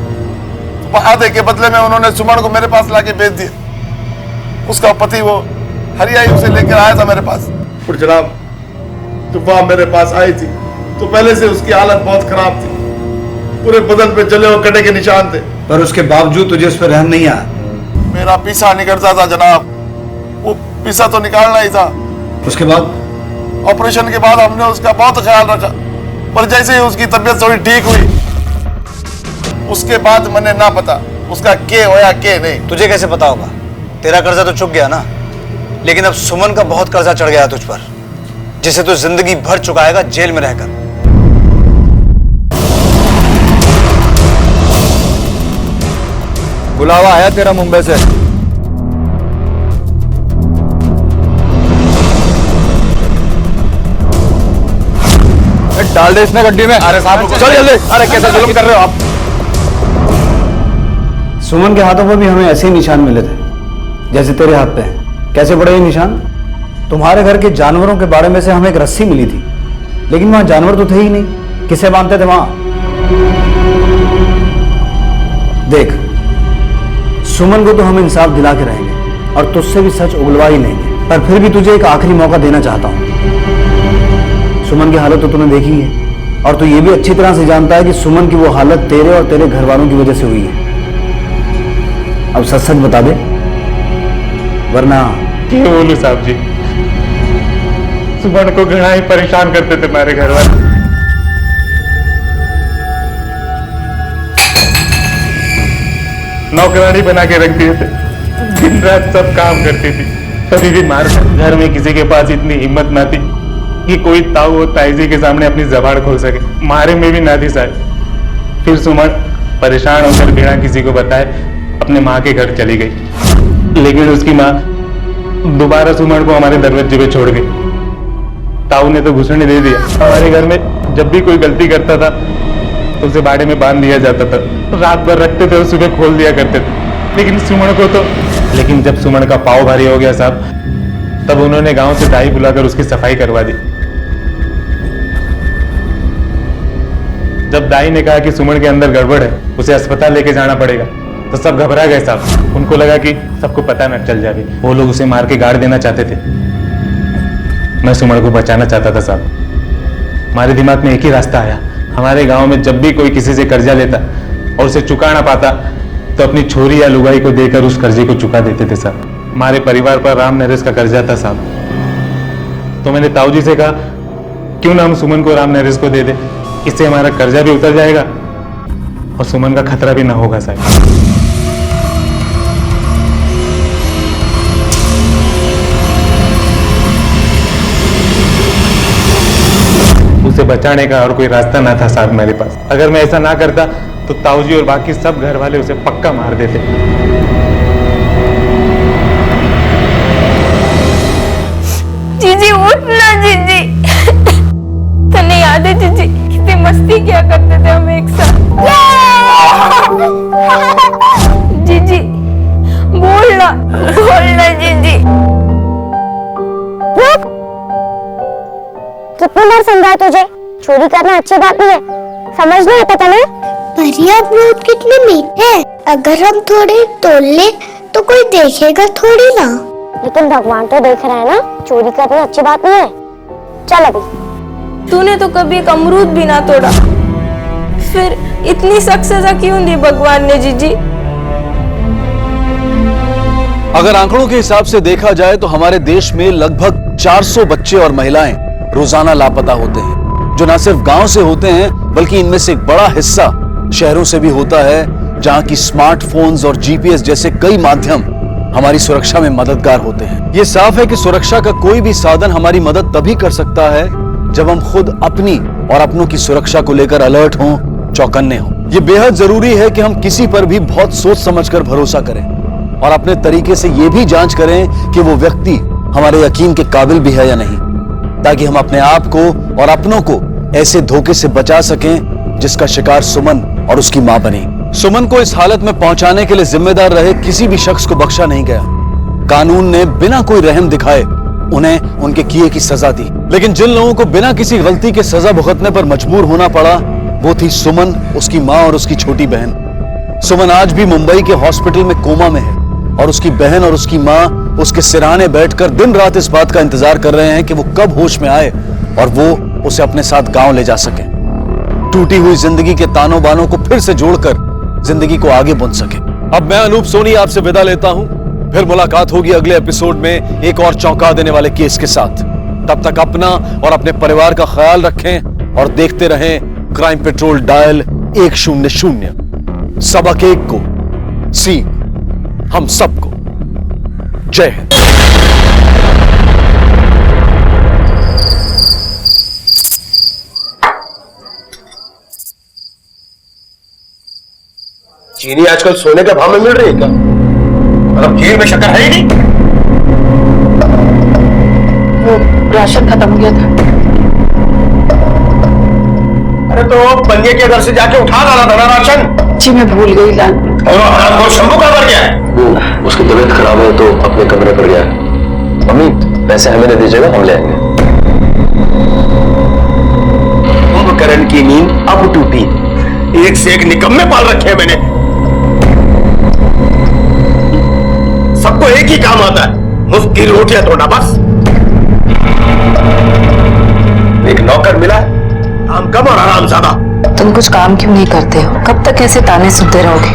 आधे के बदले में उन्होंने सुमन को मेरे पास लाके बेच दिया। उसका पति वो हरियाई उसे लेकर आया था मेरे पास। और जनाब जब वह मेरे पास आई थी तो पहले से उसकी हालत बहुत खराब थी, पूरे बदन पे जले हुए कटे के निशान थे। पर उसके बावजूद तुझे उस पर रहम नहीं आया? मेरा पीछा निकलता था जनाब, वो पीछा तो निकालना ही था। उसके बाद? ऑपरेशन के बाद हमने उसका बहुत ख्याल रखा, पर जैसे ही उसकी तबीयत थोड़ी ठीक हुई उसके बाद मैंने ना पता उसका के होया के नहीं। तुझे कैसे पता होगा? तेरा कर्जा तो चुक गया ना, लेकिन अब सुमन का बहुत कर्जा चढ़ गया तुझ पर, जिसे तू जिंदगी भर चुकाएगा जेल में रहकर। बुलावा आया तेरा मुंबई से। डाल दे इसने गड्डी में। अरे साहब चल जल्दी। अरे कैसे जुल्म कर रहे हो आप? सुमन के हाथों पर भी हमें ऐसे ही निशान मिले थे जैसे तेरे हाथ पे हैं। कैसे पड़े ये निशान? तुम्हारे घर के जानवरों के बारे में से हमें एक रस्सी मिली थी, लेकिन वहां जानवर तो थे ही नहीं। किसे बांधते थे वहां? देख, सुमन को तो हम इंसाफ दिला के रहेंगे और तुझसे भी सच उगलवा ही लेंगे, पर फिर भी तुझे एक आखिरी मौका देना चाहता हूं। सुमन की हालत तो तूने देखी है और तू ये भी अच्छी तरह से जानता है कि सुमन की वो हालत तेरे और तेरे घर वालों की वजह से हुई है। अब सच सच बता दे, वरना क्या बोलूं साहब जी, सुमन को घना ही परेशान करते थे हमारे घर वाले। नौकरानी बना के रख दिए थे, दिन रात सब काम करती थी। कभी भी मार घर में किसी के पास इतनी हिम्मत ना थी कि कोई ताऊ और ताईजी के सामने अपनी जबान खोल सके। मारे में भी ना थी साहब। फिर सुमन परेशान होकर बिना किसी को बताए अपने माँ के घर चली गई, लेकिन उसकी माँ दोबारा सुमन को हमारे दरवाजे पे छोड़ गई। ताऊ ने तो घुसने दे दिया। हमारे घर में जब भी कोई गलती करता था तो उसे बाड़े में बांध दिया जाता था, रात भर रखते थे और सुबह खोल दिया करते थे। लेकिन सुमन को तो जब सुमन का पाव भारी हो गया साहब, तब उन्होंने गांव से दाई बुलाकर उसकी सफाई करवा दी। जब दाई ने कहा कि सुमन के अंदर गड़बड़ है, उसे अस्पताल लेके जाना पड़ेगा, तो सब घबरा गए साहब। उनको लगा कि सबको पता न चल जाए। वो लोग उसे मार के गाड़ देना चाहते थे। मैं सुमन को बचाना चाहता था साहब। हमारे दिमाग में एक ही रास्ता आया। हमारे गांव में जब भी कोई किसी से कर्जा लेता और उसे चुका ना पाता तो अपनी छोरी या लुगाई को देकर उस कर्जे को चुका देते थे साहब। हमारे परिवार पर राम नरेश का कर्जा था साहब। तो मैंने ताऊ जी से कहा क्यों ना हम सुमन को राम नरेश को दे दे, इससे हमारा कर्जा भी उतर जाएगा और सुमन का खतरा भी ना होगा साहब। उसे बचाने का और कोई रास्ता ना था साहब मेरे पास। अगर मैं ऐसा ना करता तो ताऊ जी और बाकी सब घर वाले उसे पक्का मार देते। जीजी उठना जीजी। तने याद है जीजी कितनी मस्ती किया करते थे हम एक साथ। जीजी बोलना बोलना जीजी। कितनी बार समझाया तुझे, चोरी करना अच्छी बात नहीं है, समझ नहीं आता तने? पर ये अमरूद कितने मीठे हैं, अगर हम थोड़े तोड़ ले तो कोई देखेगा थोड़ी ना। लेकिन भगवान तो देख रहा है ना, चोरी करना अच्छी बात नहीं है। चल अभी। तूने तो कभी एक अमरूद भी ना तोड़ा, फिर इतनी सख्त सजा क्यों दी भगवान ने जीजी? अगर आंकड़ों के हिसाब से देखा जाए तो हमारे देश में लगभग 400 बच्चे और महिलाएं रोजाना लापता होते हैं, जो न सिर्फ गांव से होते हैं बल्कि इनमें से एक बड़ा हिस्सा शहरों से भी होता है, जहां की स्मार्टफोन्स और जीपीएस जैसे कई माध्यम हमारी सुरक्षा में मददगार होते हैं। ये साफ है कि सुरक्षा का कोई भी साधन हमारी मदद तभी कर सकता है जब हम खुद अपनी और अपनों की सुरक्षा को लेकर अलर्ट हों, चौकन्ने हों। ये बेहद जरूरी है कि हम किसी पर भी बहुत सोच समझकर भरोसा करें और अपने तरीके से ये भी जांच करें कि वो व्यक्ति हमारे यकीन के काबिल भी है या नहीं, ताकि हम अपने आप को और अपनों को ऐसे धोखे से बचा सकें जिसका शिकार सुमन और उसकी मां बनी। सुमन को इस हालत में पहुंचाने के लिए जिम्मेदार रहे किसी भी शख्स को बख्शा नहीं गया। कानून ने बिना कोई रहम दिखाए उन्हें उनके किए की सजा दी, लेकिन जिन लोगों को बिना किसी गलती के सजा भुगतने पर मजबूर होना पड़ा वो थी सुमन, उसकी मां और उसकी छोटी बहन। सुमन आज भी मुंबई के हॉस्पिटल में कोमा में है और उसकी बहन और उसकी मां उसके सिरहाने बैठकर दिन रात इस बात का इंतजार कर रहे हैं कि वो कब होश में आए और वो उसे अपने साथ गांव ले जा सके। टूटी हुई जिंदगी के तानों बानों को फिर से जोड़कर जिंदगी को आगे बुन सके। अब मैं अनूप सोनी आपसे विदा लेता हूं। फिर मुलाकात होगी अगले एपिसोड में एक और चौंका देने वाले केस के साथ। तब तक अपना और अपने परिवार का ख्याल रखें और देखते रहें क्राइम पेट्रोल डायल 100। सबक एक को सीख हम सबको। जय हिंद। चीनी आजकल सोने के भाव में मिल रही है क्या? मतलब खीर में शक्कर है ही नहीं। वो राशन खत्म हो गया था। अरे तो बंदे के घर से जाके उठा लाना था ना राशन। जी मैं भूल गई लान। और शंभू कहाँ पर गया है? वो उसकी तबीयत खराब है तो अपने कमरे पर गया है। मम्मी पैसे हमें दे दीजिएगा, हम ले आएंगे। कुंभकर्ण की नींद अब टूटी। एक से एक निकम्मे पाल रखे हैं मैंने। सबको एक ही काम आता है, मुफ्त की रोटियां तोड़ना बस। एक नौकर मिला है, काम कम और आराम ज्यादा। तुम कुछ काम क्यों नहीं करते हो? कब तक ऐसे ताने सुनते रहोगे?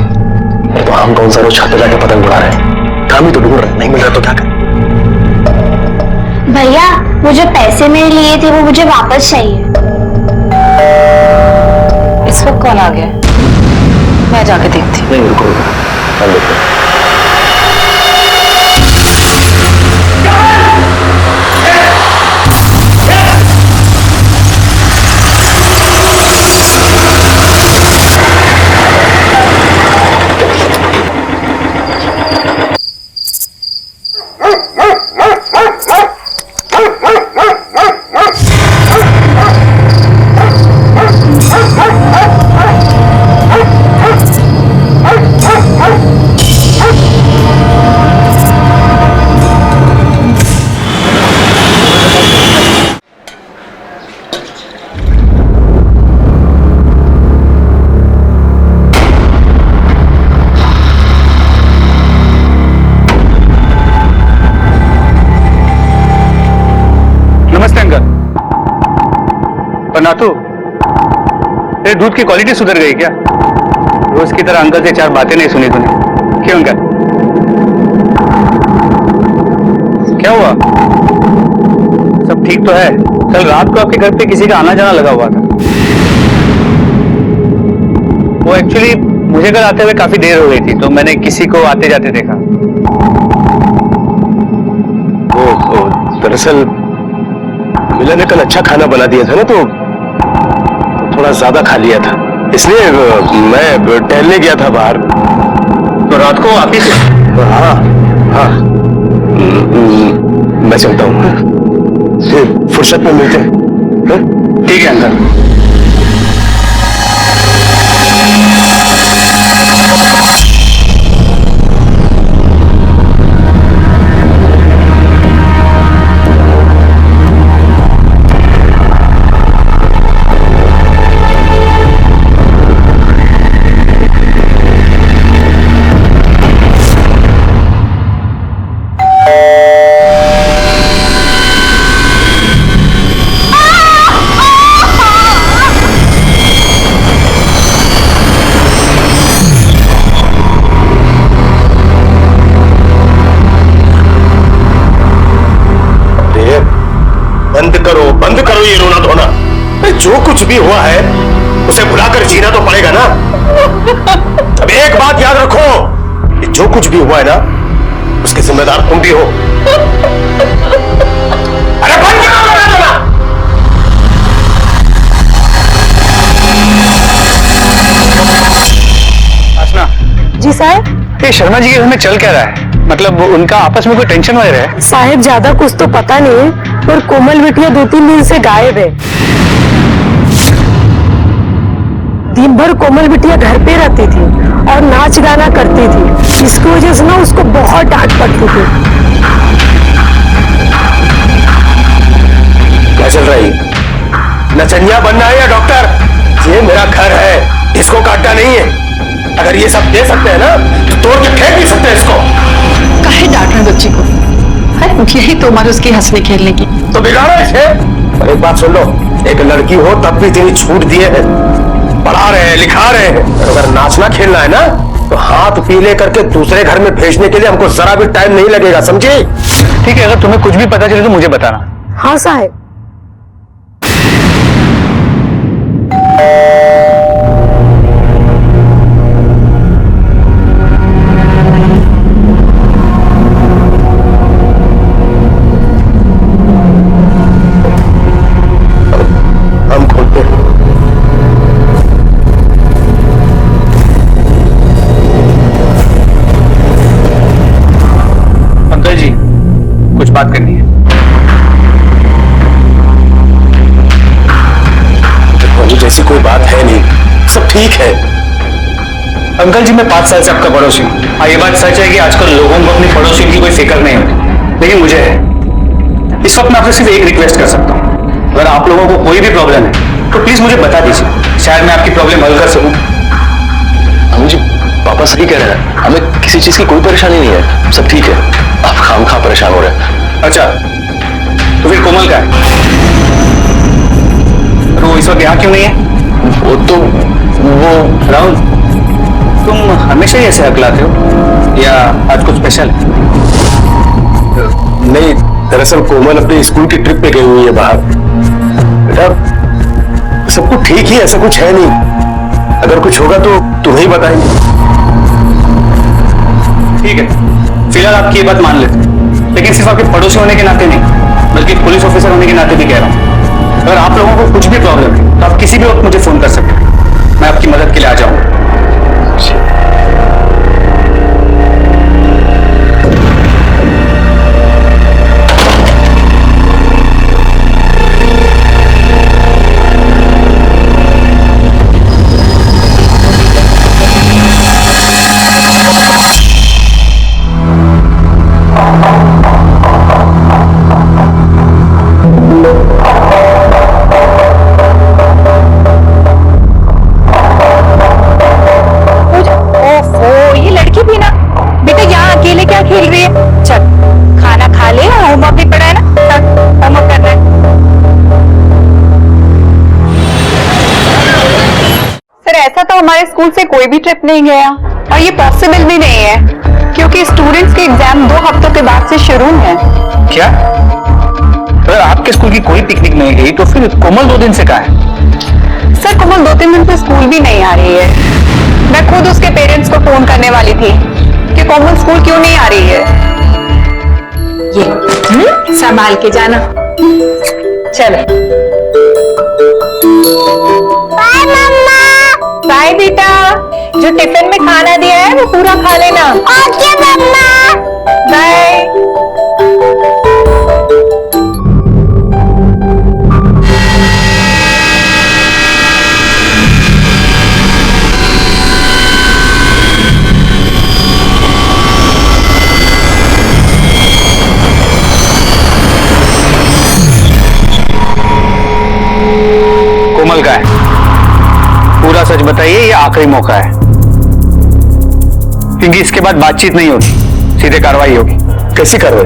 तो हम कौन सा रोज छत पे जाके पतंग उड़ा रहे हैं? काम ही तो ढूंढ रहे हैं, नहीं मिल रहा तो क्या करें? भैया वो जो पैसे मेरे लिए थे वो मुझे वापस चाहिए। इस वक्त कौन आ गया? मैं जाके देखती हूँ। नहीं रुको रुको, हम देखते हैं। नाथू, तेरे दूध की क्वालिटी सुधर गई क्या? रोज की तरह अंकल से चार बातें नहीं सुनी तूने? क्यों अंकल, क्या हुआ? सब ठीक तो है? कल रात को आपके घर पे किसी का आना जाना लगा हुआ था। वो एक्चुअली मुझे कल आते हुए काफी देर हो गई थी तो मैंने किसी को आते जाते देखा। वो दरअसल मिला ने कल अच्छा खाना बना दिया था ना, तो थोड़ा ज्यादा खा लिया था, इसलिए मैं टहलने गया था बाहर। तो रात को आप ही थे? हाँ हाँ, मैं चलता हूँ, फिर फुर्सत में मिलते हैं। ठीक है अंकल। बंद करो ये रोना धोना। जो कुछ भी हुआ है उसे भुलाकर जीना तो पड़ेगा ना। अब एक बात याद रखो कि जो कुछ भी हुआ है ना, उसके जिम्मेदार तुम भी हो। अरे बंद करो रोना धोना। आसना जी साहब। ये शर्मा जी के घर में चल क्या रहा है? मतलब उनका आपस में कोई टेंशन वगैरह है? साहब ज्यादा कुछ तो पता नहीं, पर कोमल बिटिया 2-3 दिन से गायब है। दिन भर कोमल बिटिया घर पे रहती थी और नाच गाना करती थी, इसकी वजह से ना उसको बहुत डांट पड़ती थी। क्या चल रही है? नचनिया बनना है या डॉक्टर? ये मेरा घर है, इसको काटना नहीं है। अगर ये सब दे सकते हैं ना तो तोड़ के फेंक भी सकते हैं इसको। काहे डांट रहे बच्ची को? यही तो उम्र उसकी हंसने खेलने की। तो बिगाड़ो इसे। और एक बात सुन लो, एक लड़की हो तब भी इतनी छूट दिए हैं, पढ़ा रहे हैं, लिखा रहे हैं। अगर नाचना खेलना है ना तो हाथ पीले करके दूसरे घर में भेजने के लिए हमको जरा भी टाइम नहीं लगेगा, समझे? ठीक है, अगर तुम्हें कुछ भी पता चले तो मुझे बताना। हाँ साहब। हम खोलते हैं। अंकल जी, कुछ बात करनी है। जैसी कोई बात है नहीं, सब ठीक है। अंकल जी, मैं 5 साल से आपका पड़ोसी हूँ। हाँ, ये बात सच है कि आजकल लोगों को अपनी पड़ोसियों की कोई फिक्र नहीं होती, लेकिन मुझे है। इस वक्त मैं आपसे सिर्फ एक रिक्वेस्ट कर सकता हूँ, अगर आप लोगों को कोई भी प्रॉब्लम है तो प्लीज मुझे बता दीजिए, शायद मैं आपकी प्रॉब्लम हल कर सकूं। मुझे पापा सही कह रहे हैं, हमें किसी चीज की कोई परेशानी नहीं है, सब ठीक है। आप खामखा परेशान हो रहे हैं। अच्छा, तो फिर कोमल का है? वो इस वक्त यहाँ क्यों नहीं है? वो राहुल, तुम हमेशा ही ऐसे हकलाते हो या आज कुछ स्पेशल है? नहीं, दरअसल कोमल अपने स्कूल की ट्रिप पे गई हुई है बाहर। बेटा, सब कुछ ठीक ही, ऐसा कुछ है नहीं। अगर कुछ होगा तो तुम्हें ही बताएंगे। ठीक है, फिलहाल आपकी ये बात मान लेते, लेकिन सिर्फ आपके पड़ोसी होने के नाते नहीं, बल्कि पुलिस ऑफिसर होने के नाते भी कह रहा हूँ, अगर आप लोगों को कुछ भी प्रॉब्लम है तो आप किसी भी वक्त मुझे फोन कर सकते हैं, मैं आपकी मदद के लिए आ जाऊंगा। हमारे स्कूल से कोई भी ट्रिप नहीं गया और ये पॉसिबल भी नहीं है क्योंकि स्टूडेंट्स के एग्जाम 2 हफ्तों के बाद से शुरू हैं। क्या? अगर आपके स्कूल की कोई पिकनिक नहीं गई तो फिर कोमल 2 दिन से कहाँ है? सर, कोमल 2-3 दिन से स्कूल भी नहीं आ रही है। मैं खुद उसके पेरेंट्स को फोन करने वाली थी कि कोमल स्कूल क्यों नहीं आ रही है। ये संभाल के जाना। चलो, बाय मम्मा। बाय बेटा, जो टिफिन में खाना दिया है वो पूरा खा लेना। ओके मम्मा, बाय। कोमल का है, पूरा सच बताइए, ये आखिरी मौका है, क्योंकि इसके बाद बातचीत नहीं होगी, सीधे कार्रवाई होगी। कैसी कार्रवाई?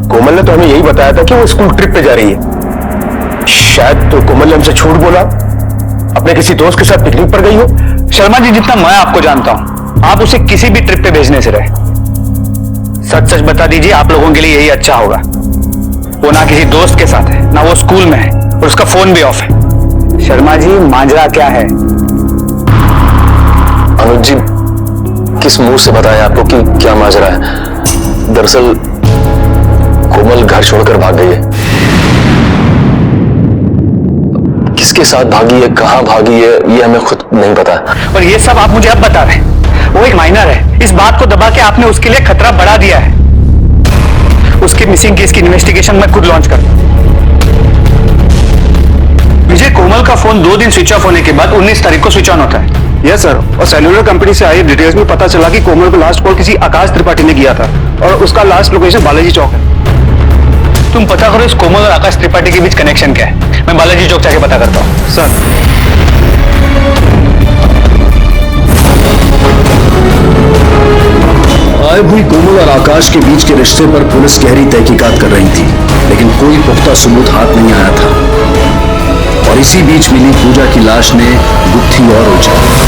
कोमल ने तो हमें यही बताया था कि वो स्कूल ट्रिप पे जा रही है। शायद तो कोमल ने हमसे झूठ बोला, अपने किसी दोस्त के साथ पिकनिक पर गई हो। शर्मा जी, जितना मैं आपको जानता हूं, आप उसे किसी भी ट्रिप पे भेजने से रहे। सच सच बता दीजिए, आप लोगों के लिए यही अच्छा होगा। वो ना किसी दोस्त के साथ है, ना वो स्कूल में है, और उसका फोन भी ऑफ है। शर्मा जी, मांजरा क्या है? अनुज जी, किस मुंह से बताएं आपको कि क्या माजरा है? दरअसल कोमल घर छोड़कर भाग गई है। किसके साथ भागी है, कहां भागी है, ये हमें खुद नहीं पता। और ये सब आप मुझे अब बता रहे हैं? वो एक माइनर है, इस बात को दबा के आपने उसके लिए खतरा बढ़ा दिया है। उसके मिसिंग केस की इन्वेस्टिगेशन मैं खुद लॉन्च कर। विजय, कोमल का फोन 2 दिन स्विच ऑफ होने के बाद 19 तारीख को स्विच ऑन होता है। यस सर, और सेल्यूलर कंपनी से आई डिटेल्स में पता चला कि कोमल को लास्ट कॉल किसी आकाश त्रिपाठी ने किया था और उसका लास्ट लोकेशन बालाजी चौक है। तुम पता करो इस कोमल और आकाश त्रिपाठी के बीच कनेक्शन क्या है। मैं बालाजी चौक जाके पता करता हूँ। सर, गायब हुई कोमल और आकाश के बीच के रिश्ते पर पुलिस गहरी तहकीकात कर रही थी, लेकिन कोई पुख्ता सबूत हाथ नहीं आया था। और इसी बीच मिली पूजा की लाश ने गुत्थी और उलझाई।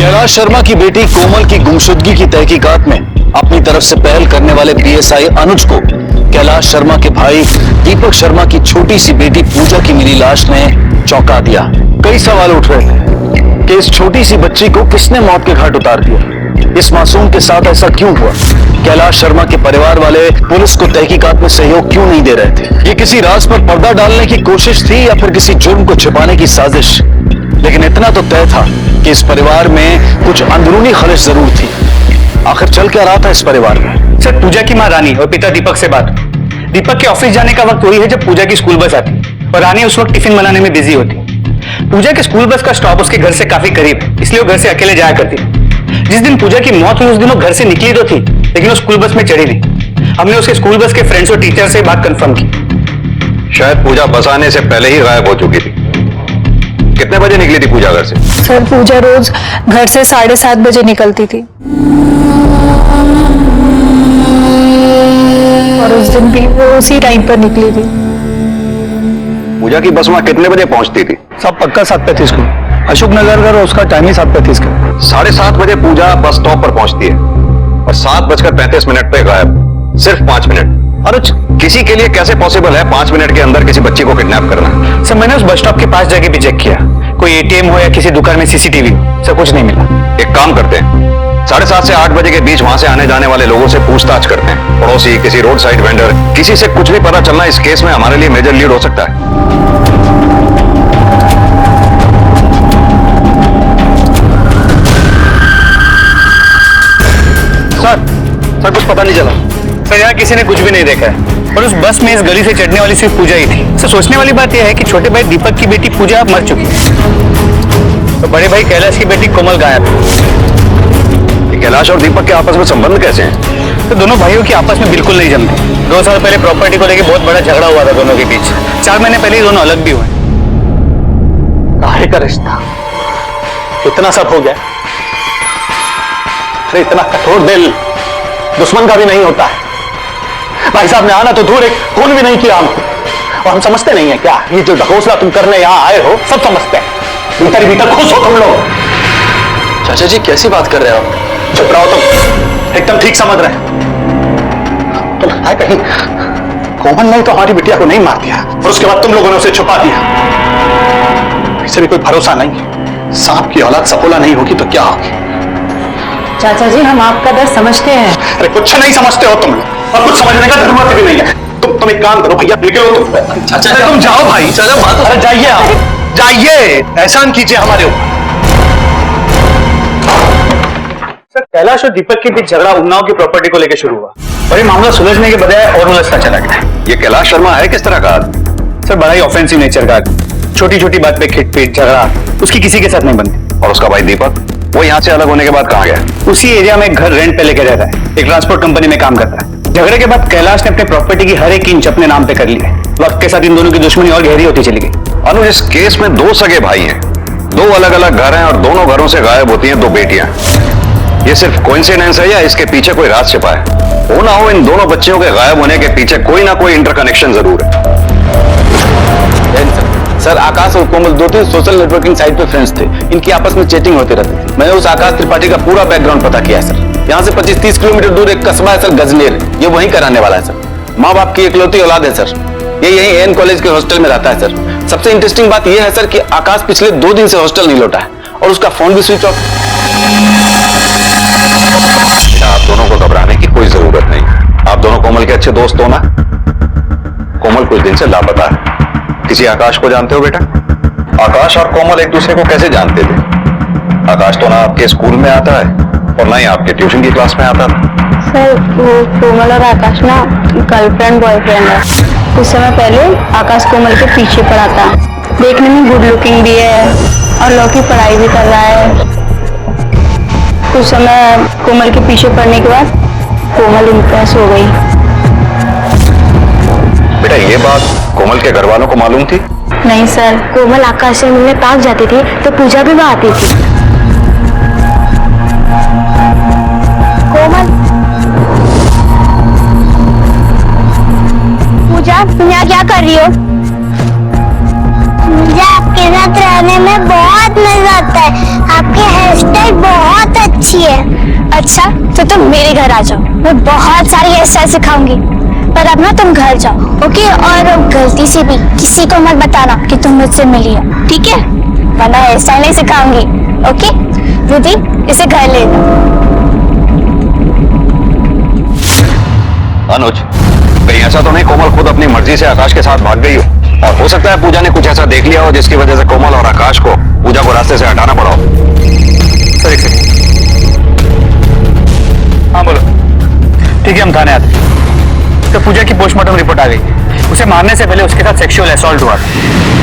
कैलाश शर्मा की बेटी कोमल की गुमशुदगी की तहकीकात में अपनी तरफ से पहल करने वाले पीएसआई अनुज को कैलाश शर्मा के भाई दीपक शर्मा की छोटी सी बेटी पूजा की मिली लाश ने चौंका दिया। कई सवाल उठ रहे थे कि इस छोटी सी बच्ची को किसने मौत के घाट उतार दिया, इस मासूम के साथ ऐसा क्यों हुआ, कैलाश शर्मा के परिवार वाले पुलिस को तहकीकात में सहयोग क्यों नहीं दे रहे थे, ये किसी राज पर पर्दा डालने की कोशिश थी या फिर किसी जुर्म को छिपाने की साजिश। लेकिन इतना तो तय था कि इस परिवार में कुछ अंदरूनी खलिश जरूर थी। आखिर चल क्या रहा था इस परिवार में? सर, पूजा की मां रानी और पिता दीपक से बात। दीपक के ऑफिस जाने का वक्त वही है जब पूजा की स्कूल बस आती और रानी उस वक्त टिफिन बनाने में बिजी होती। पूजा के स्कूल बस का स्टॉप उसके घर से काफी करीब है, इसलिए वो घर से अकेले जाया करती। जिस दिन पूजा की मौत हुई उस दिन वो घर से निकली तो थी, लेकिन वो स्कूल बस में चढ़ी नहीं। हमने उसके स्कूल बस के फ्रेंड्स और टीचर से बात कंफर्म की। शायद पूजा बस आने से पहले ही गायब हो चुकी थी। कितने बजे निकली थी पूजा घर से? सर, पूजा रोज घर से 7:30 बजे निकलती थी और उस दिन भी वो उसी टाइम पर निकली थी। पूजा की बस वहां कितने बजे पहुंचती थी? सब पक्का 7:35 को। अशोक नगर का उसका टाइम ही 7:35 का। 7:30 बजे पूजा बस स्टॉप पर पहुंचती है और 7:35 पे गायब। सिर्फ 5 मिनट। और किसी के लिए कैसे पॉसिबल है 5 मिनट के अंदर किसी बच्ची को किडनैप करना? सर, मैंने उस बस स्टॉप के पास जाके भी चेक किया, कोई एटीएम हो या किसी दुकान में सीसीटीवी, सब कुछ नहीं मिला। एक काम करते हैं, 7:30 से 8 बजे के बीच वहां से आने जाने वाले लोगों से पूछताछ करते हैं। पड़ोसी, किसी रोड साइड वेंडर, किसी से कुछ भी पता चलना इस केस में हमारे लिए मेजर लीड हो सकता है। सर, कुछ पता नहीं चला। सर, यहाँ किसी ने कुछ भी नहीं देखा है और उस बस में इस गली से चढ़ने वाली सिर्फ पूजा ही थी। सर, सोचने वाली बात यह है कि छोटे भाई दीपक की बेटी पूजा मर चुकी है तो बड़े भाई कैलाश की बेटी कोमल गायब है। कैलाश और दीपक के आपस में संबंध कैसे हैं? तो दोनों भाइयों की आपस में बिल्कुल नहीं जमती। 2 साल पहले प्रॉपर्टी को लेकर बहुत बड़ा झगड़ा हुआ था दोनों के बीच। 4 महीने पहले ही दोनों अलग भी हुए। काहे का रिश्ता, इतना सब हो गया। अरे इतना कठोर दिल दुश्मन का भी नहीं होता है। भाई साहब ने आना तो दूर, एक फोन भी नहीं किया हमको, और हम समझते नहीं है क्या? ये जो ढकोसला तुम करने यहाँ आए हो सब समझते हैं। भीतर भीतर खुश हो तुम लोग। चाचा जी कैसी बात कर रहे हो आप? चुप रहो तुम, एकदम ठीक समझ रहे हो। तो लगता है कहीं कोमल ने तो हमारी बिटिया को नहीं मार दिया और उसके बाद तुम लोगों ने उसे छुपा दिया। इसे भी कोई भरोसा नहीं। सांप की औलाद सफोला नहीं होगी तो क्या होगी? चाचा जी, हम आपका दर्द समझते हैं। अरे कुछ नहीं समझते हो तुम लोग, और कुछ समझने का जरूरत भी नहीं है। तुम एक काम करो भैया, निकलो तुम। चाचा तुम जाओ भाई। चाचा बात। अरे जाइए आप, जाइए, एहसान कीजिए हमारे ऊपर। सर, कैलाश और दीपक के बीच झगड़ा उन्नाव की प्रॉपर्टी को लेकर शुरू हुआ और ये मामला सुलझने के बजाय और उलझता चला गया। ये कैलाश शर्मा है किस तरह का? सर, बड़ा ही ऑफेंसिव नेचर का, छोटी छोटी बात पे खिटपीट झगड़ा उसकी किसी के साथ नहीं बनती। और उसका भाई दीपक, वो यहाँ से अलग होने के बाद कहाँ गया? उसी एरिया में एक घर रेंट पे लेके रहता है, एक ट्रांसपोर्ट कंपनी में काम करता है। झगड़े के बाद कैलाश ने अपने प्रॉपर्टी की हर एक इंच अपने नाम पे कर ली है। वक्त के साथ इन दोनों की दुश्मनी और गहरी होती चली गई। अनुज, इस केस में 2 सगे भाई हैं, 2 अलग अलग घर हैं और दोनों घरों से गायब होती हैं 2 बेटियां। ये सिर्फ कोइंसिडेंस है या इसके पीछे कोई राज छिपा है? हो ना हो, इन दोनों बच्चियों के गायब होने के पीछे कोई ना कोई इंटरकनेक्शन जरूर है। सर, आकाश और कोमल 2-3 सोशल नेटवर्किंग साइट पे फ्रेंड्स थे। इनकी आपस में चैटिंग होती रहती थी। मैंने उस आकाश त्रिपाठी का पूरा बैकग्राउंड पता किया है सर। यहाँ से 25-30 किलोमीटर दूर एक कस्बा है सर, गजनेर, ये वहीं कराने वाला है सर। माँ बाप की इकलौती औलाद है सर। ये यहीं एन कॉलेज के हॉस्टल में रहता है सर। सबसे इंटरेस्टिंग बात यह है सर कि आकाश पिछले 2 दिन से हॉस्टल नहीं लौटा है और उसका फोन भी स्विच ऑफ। आप दोनों को घबराने की कोई जरूरत नहीं। आप दोनों कोमल के अच्छे दोस्त हो ना? कोमल कुछ दिन से लापता है। किसी आकाश को जानते हो बेटा? आकाश और कोमल एक दूसरे को कैसे जानते थे? आकाश तो ना आपके स्कूल में आता है और ना ही आपके ट्यूशन की क्लास में आता था। सर वो कोमल और आकाश ना गर्लफ्रेंड बॉयफ्रेंड है। कुछ समय पहले आकाश कोमल के पीछे पड़ा था। देखने में गुड लुकिंग भी है और लॉ की पढ़ाई भी कर रहा है। कुछ समय कोमल के पीछे पड़ने के बाद कोमल इम्प्रेस हो गई। बेटा ये बात कोमल के घर वालों को मालूम थी? नहीं सर, कोमल आकाश से मिलने पार्क जाती थी तो पूजा भी वहाँ आती थी। कोमल, पूजा तुम यहाँ क्या कर रही हो? मुझे आपके साथ रहने में बहुत मजा आता है। आपकी हेयर स्टाइल बहुत अच्छी है। अच्छा तो तुम मेरे घर आ जाओ, मैं बहुत सारी हेयर स्टाइल सिखाऊंगी। पर अब ना तुम घर जाओ, ओके? और गलती से भी किसी को मत बताना कि तुम मुझसे मिली हो, ठीक है? वरना हेयर स्टाइल नहीं सिखाऊंगी, ओके? दीदी इसे घर ले लो। अनुज, कहीं ऐसा तो नहीं कोमल खुद अपनी मर्जी से आकाश के साथ भाग गई हो? और हो सकता है पूजा ने कुछ ऐसा देख लिया हो जिसकी वजह से कोमल और आकाश को पूजा को रास्ते से हटाना पड़ा हो। सर एक सेकंड। हाँ बोलो। ठीक है हम थाने आते हैं। तो पूजा की पोस्टमार्टम रिपोर्ट आ गई। उसे मारने से पहले उसके साथ सेक्सुअल असॉल्ट हुआ था,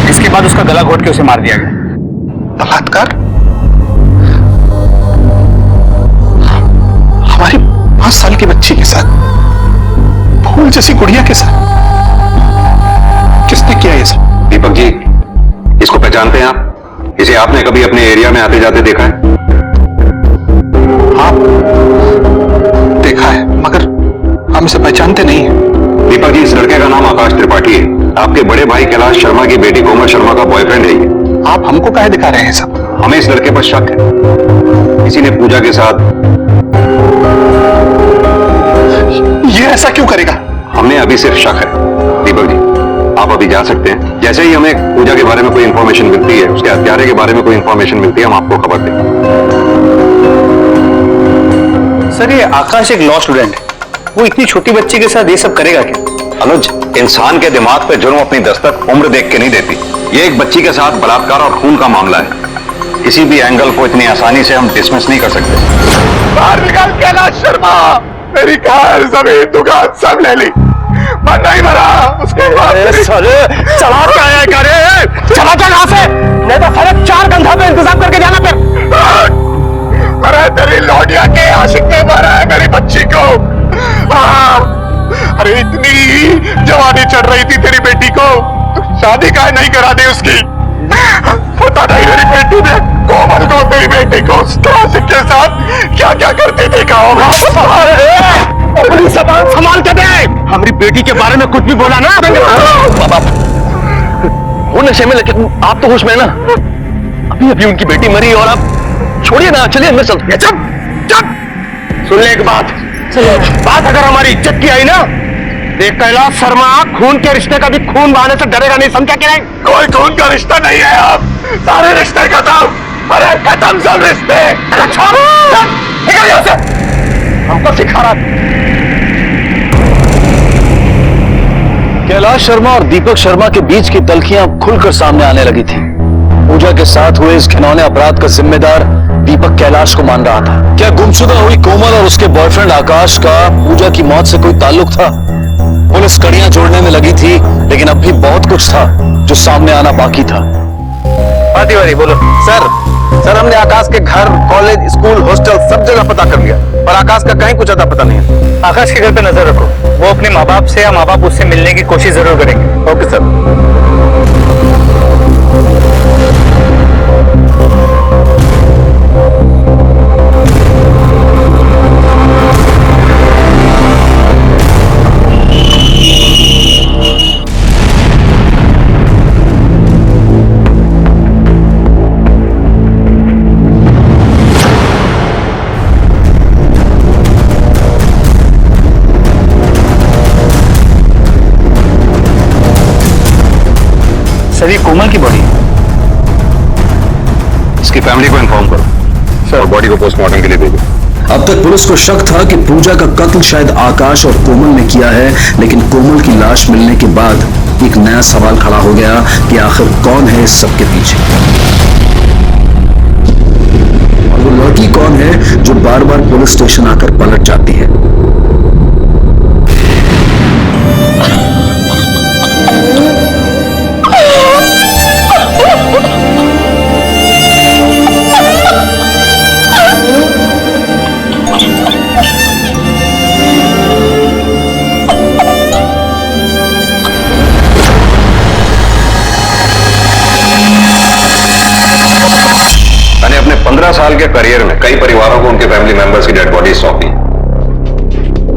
जिसके बाद उसका गला घोट के उसे मार दिया गया। बलात्कार? हमारी 5 साल की बच्ची के साथ, फूल जैसी गुड़िया के साथ किसने किया ये सब? दीपक जी, इसको पहचानते हैं आप? इसे आपने कभी अपने एरिया में आते जाते देखा है? हाँ देखा है, मगर हम इसे पहचानते नहीं हैं। दीपक जी, इस लड़के का नाम आकाश त्रिपाठी है। आपके बड़े भाई कैलाश शर्मा की बेटी कोमल शर्मा का बॉयफ्रेंड है ये। आप हमको काहे दिखा रहे हैं सब? हमें इस लड़के पर शक है, किसी ने पूजा के साथ। ये ऐसा क्यों करेगा? हमें अभी सिर्फ शक है। दीपक जी, आप अभी जा सकते हैं। जैसे ही हमें पूजा के बारे में कोई इंफॉर्मेशन मिलती है, उसके हत्यारे के बारे में कोई इंफॉर्मेशन मिलती है, हम आपको खबर देंगे। सर ये आकाश एक लॉ स्टूडेंट है, वो इतनी छोटी बच्ची के साथ ये सब करेगा क्या? अनुज, इंसान के दिमाग पे जुर्म अपनी दस्तक उम्र देख के नहीं देती। ये एक बच्ची के साथ बलात्कार और खून का मामला है। किसी भी एंगल को इतनी आसानी से हम डिसमिस नहीं कर सकते। बाहर निकाल कैलाश शर्मा, मेरी कार जमीन दुकान सब ले ली, मैं नहीं मरा। उसके बाद चला क्या है करे? चला जा यहाँ से, नहीं तो सारे 4 घंटा पे इंतजाम करके जाना फिर। अरे तेरी लौटिया के आशिक ने मारा है मेरी बच्ची को। अरे इतनी जवानी चढ़ रही थी तेरी बेटी को, तो शादी काहे नहीं करा दी उसकी? पता नहीं मेरी बेटी ने कोमल को, तेरी बेटी को उस आशिक के साथ क्या क्या करती थी का होगा। अपनी जबान संभाल के दे। हमारी बेटी के बारे में कुछ भी बोला ना बाबा, वो नशे में, लेकिन आप तो होश में ना। अभी अभी उनकी बेटी मरी और आप छोड़िए ना, चलिए अंदर चलते। सुन ले एक बात अगर हमारी इज्जत की आई ना, देख कैलाश शर्मा, खून के रिश्ते का भी खून बहाने से डरेगा नहीं, समझा क्या? कोई खून का रिश्ता नहीं है, आप सारे रिश्ते खत्म। अरे खत्म सब रिश्ते। निकल यहाँ से, हमको सिखा रहा। कैलाश शर्मा और दीपक शर्मा के बीच की तल्खियां खुलकर सामने आने लगी थी। पूजा के साथ हुए इस घिनौने अपराध का जिम्मेदार दीपक कैलाश को मान रहा था। क्या गुमशुदा हुई कोमल और उसके बॉयफ्रेंड आकाश का पूजा की मौत से कोई ताल्लुक था? पुलिस कड़ियां जोड़ने में लगी थी, लेकिन अब भी बहुत कुछ था जो सामने आना बाकी था। तिवारी बोलो। सर हमने आकाश के घर, कॉलेज, स्कूल, हॉस्टल सब जगह पता कर लिया, पर आकाश का कहीं कुछ अता पता नहीं है। आकाश के घर पे नजर रखो, वो अपने माँ बाप से या माँ बाप उससे मिलने की कोशिश जरूर करेंगे। Okay sir. सर ये कोमल की बॉडी है। इसकी फैमिली को इन्फॉर्म करो सर, बॉडी को पोस्टमार्टम के लिए भेजो। अब तक पुलिस को शक था कि पूजा का कत्ल शायद आकाश और कोमल ने किया है, लेकिन कोमल की लाश मिलने के बाद एक नया सवाल खड़ा हो गया कि आखिर कौन है इस सब के पीछे। और वो लड़की कौन है जो बार बार पुलिस स्टेशन आकर पलट जाती है? मैंने अपने 15 साल के करियर में कई परिवारों को उनके फैमिली मेंबर्स की डेड बॉडी सौंपी।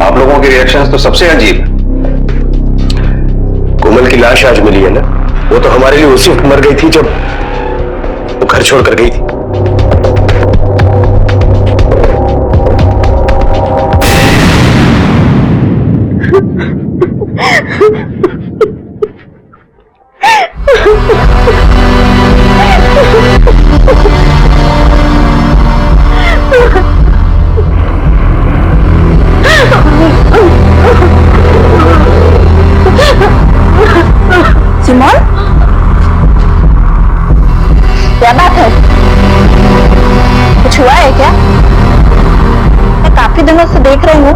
आप लोगों के रिएक्शंस तो सबसे अजीब है। कोमल की लाश आज मिली है ना, वो तो हमारे लिए उसी वक्त मर गई थी जब वो घर छोड़कर गई थी। सिमोन, क्या बात है? कुछ हुआ है क्या? मैं काफी दिनों से देख रही हूँ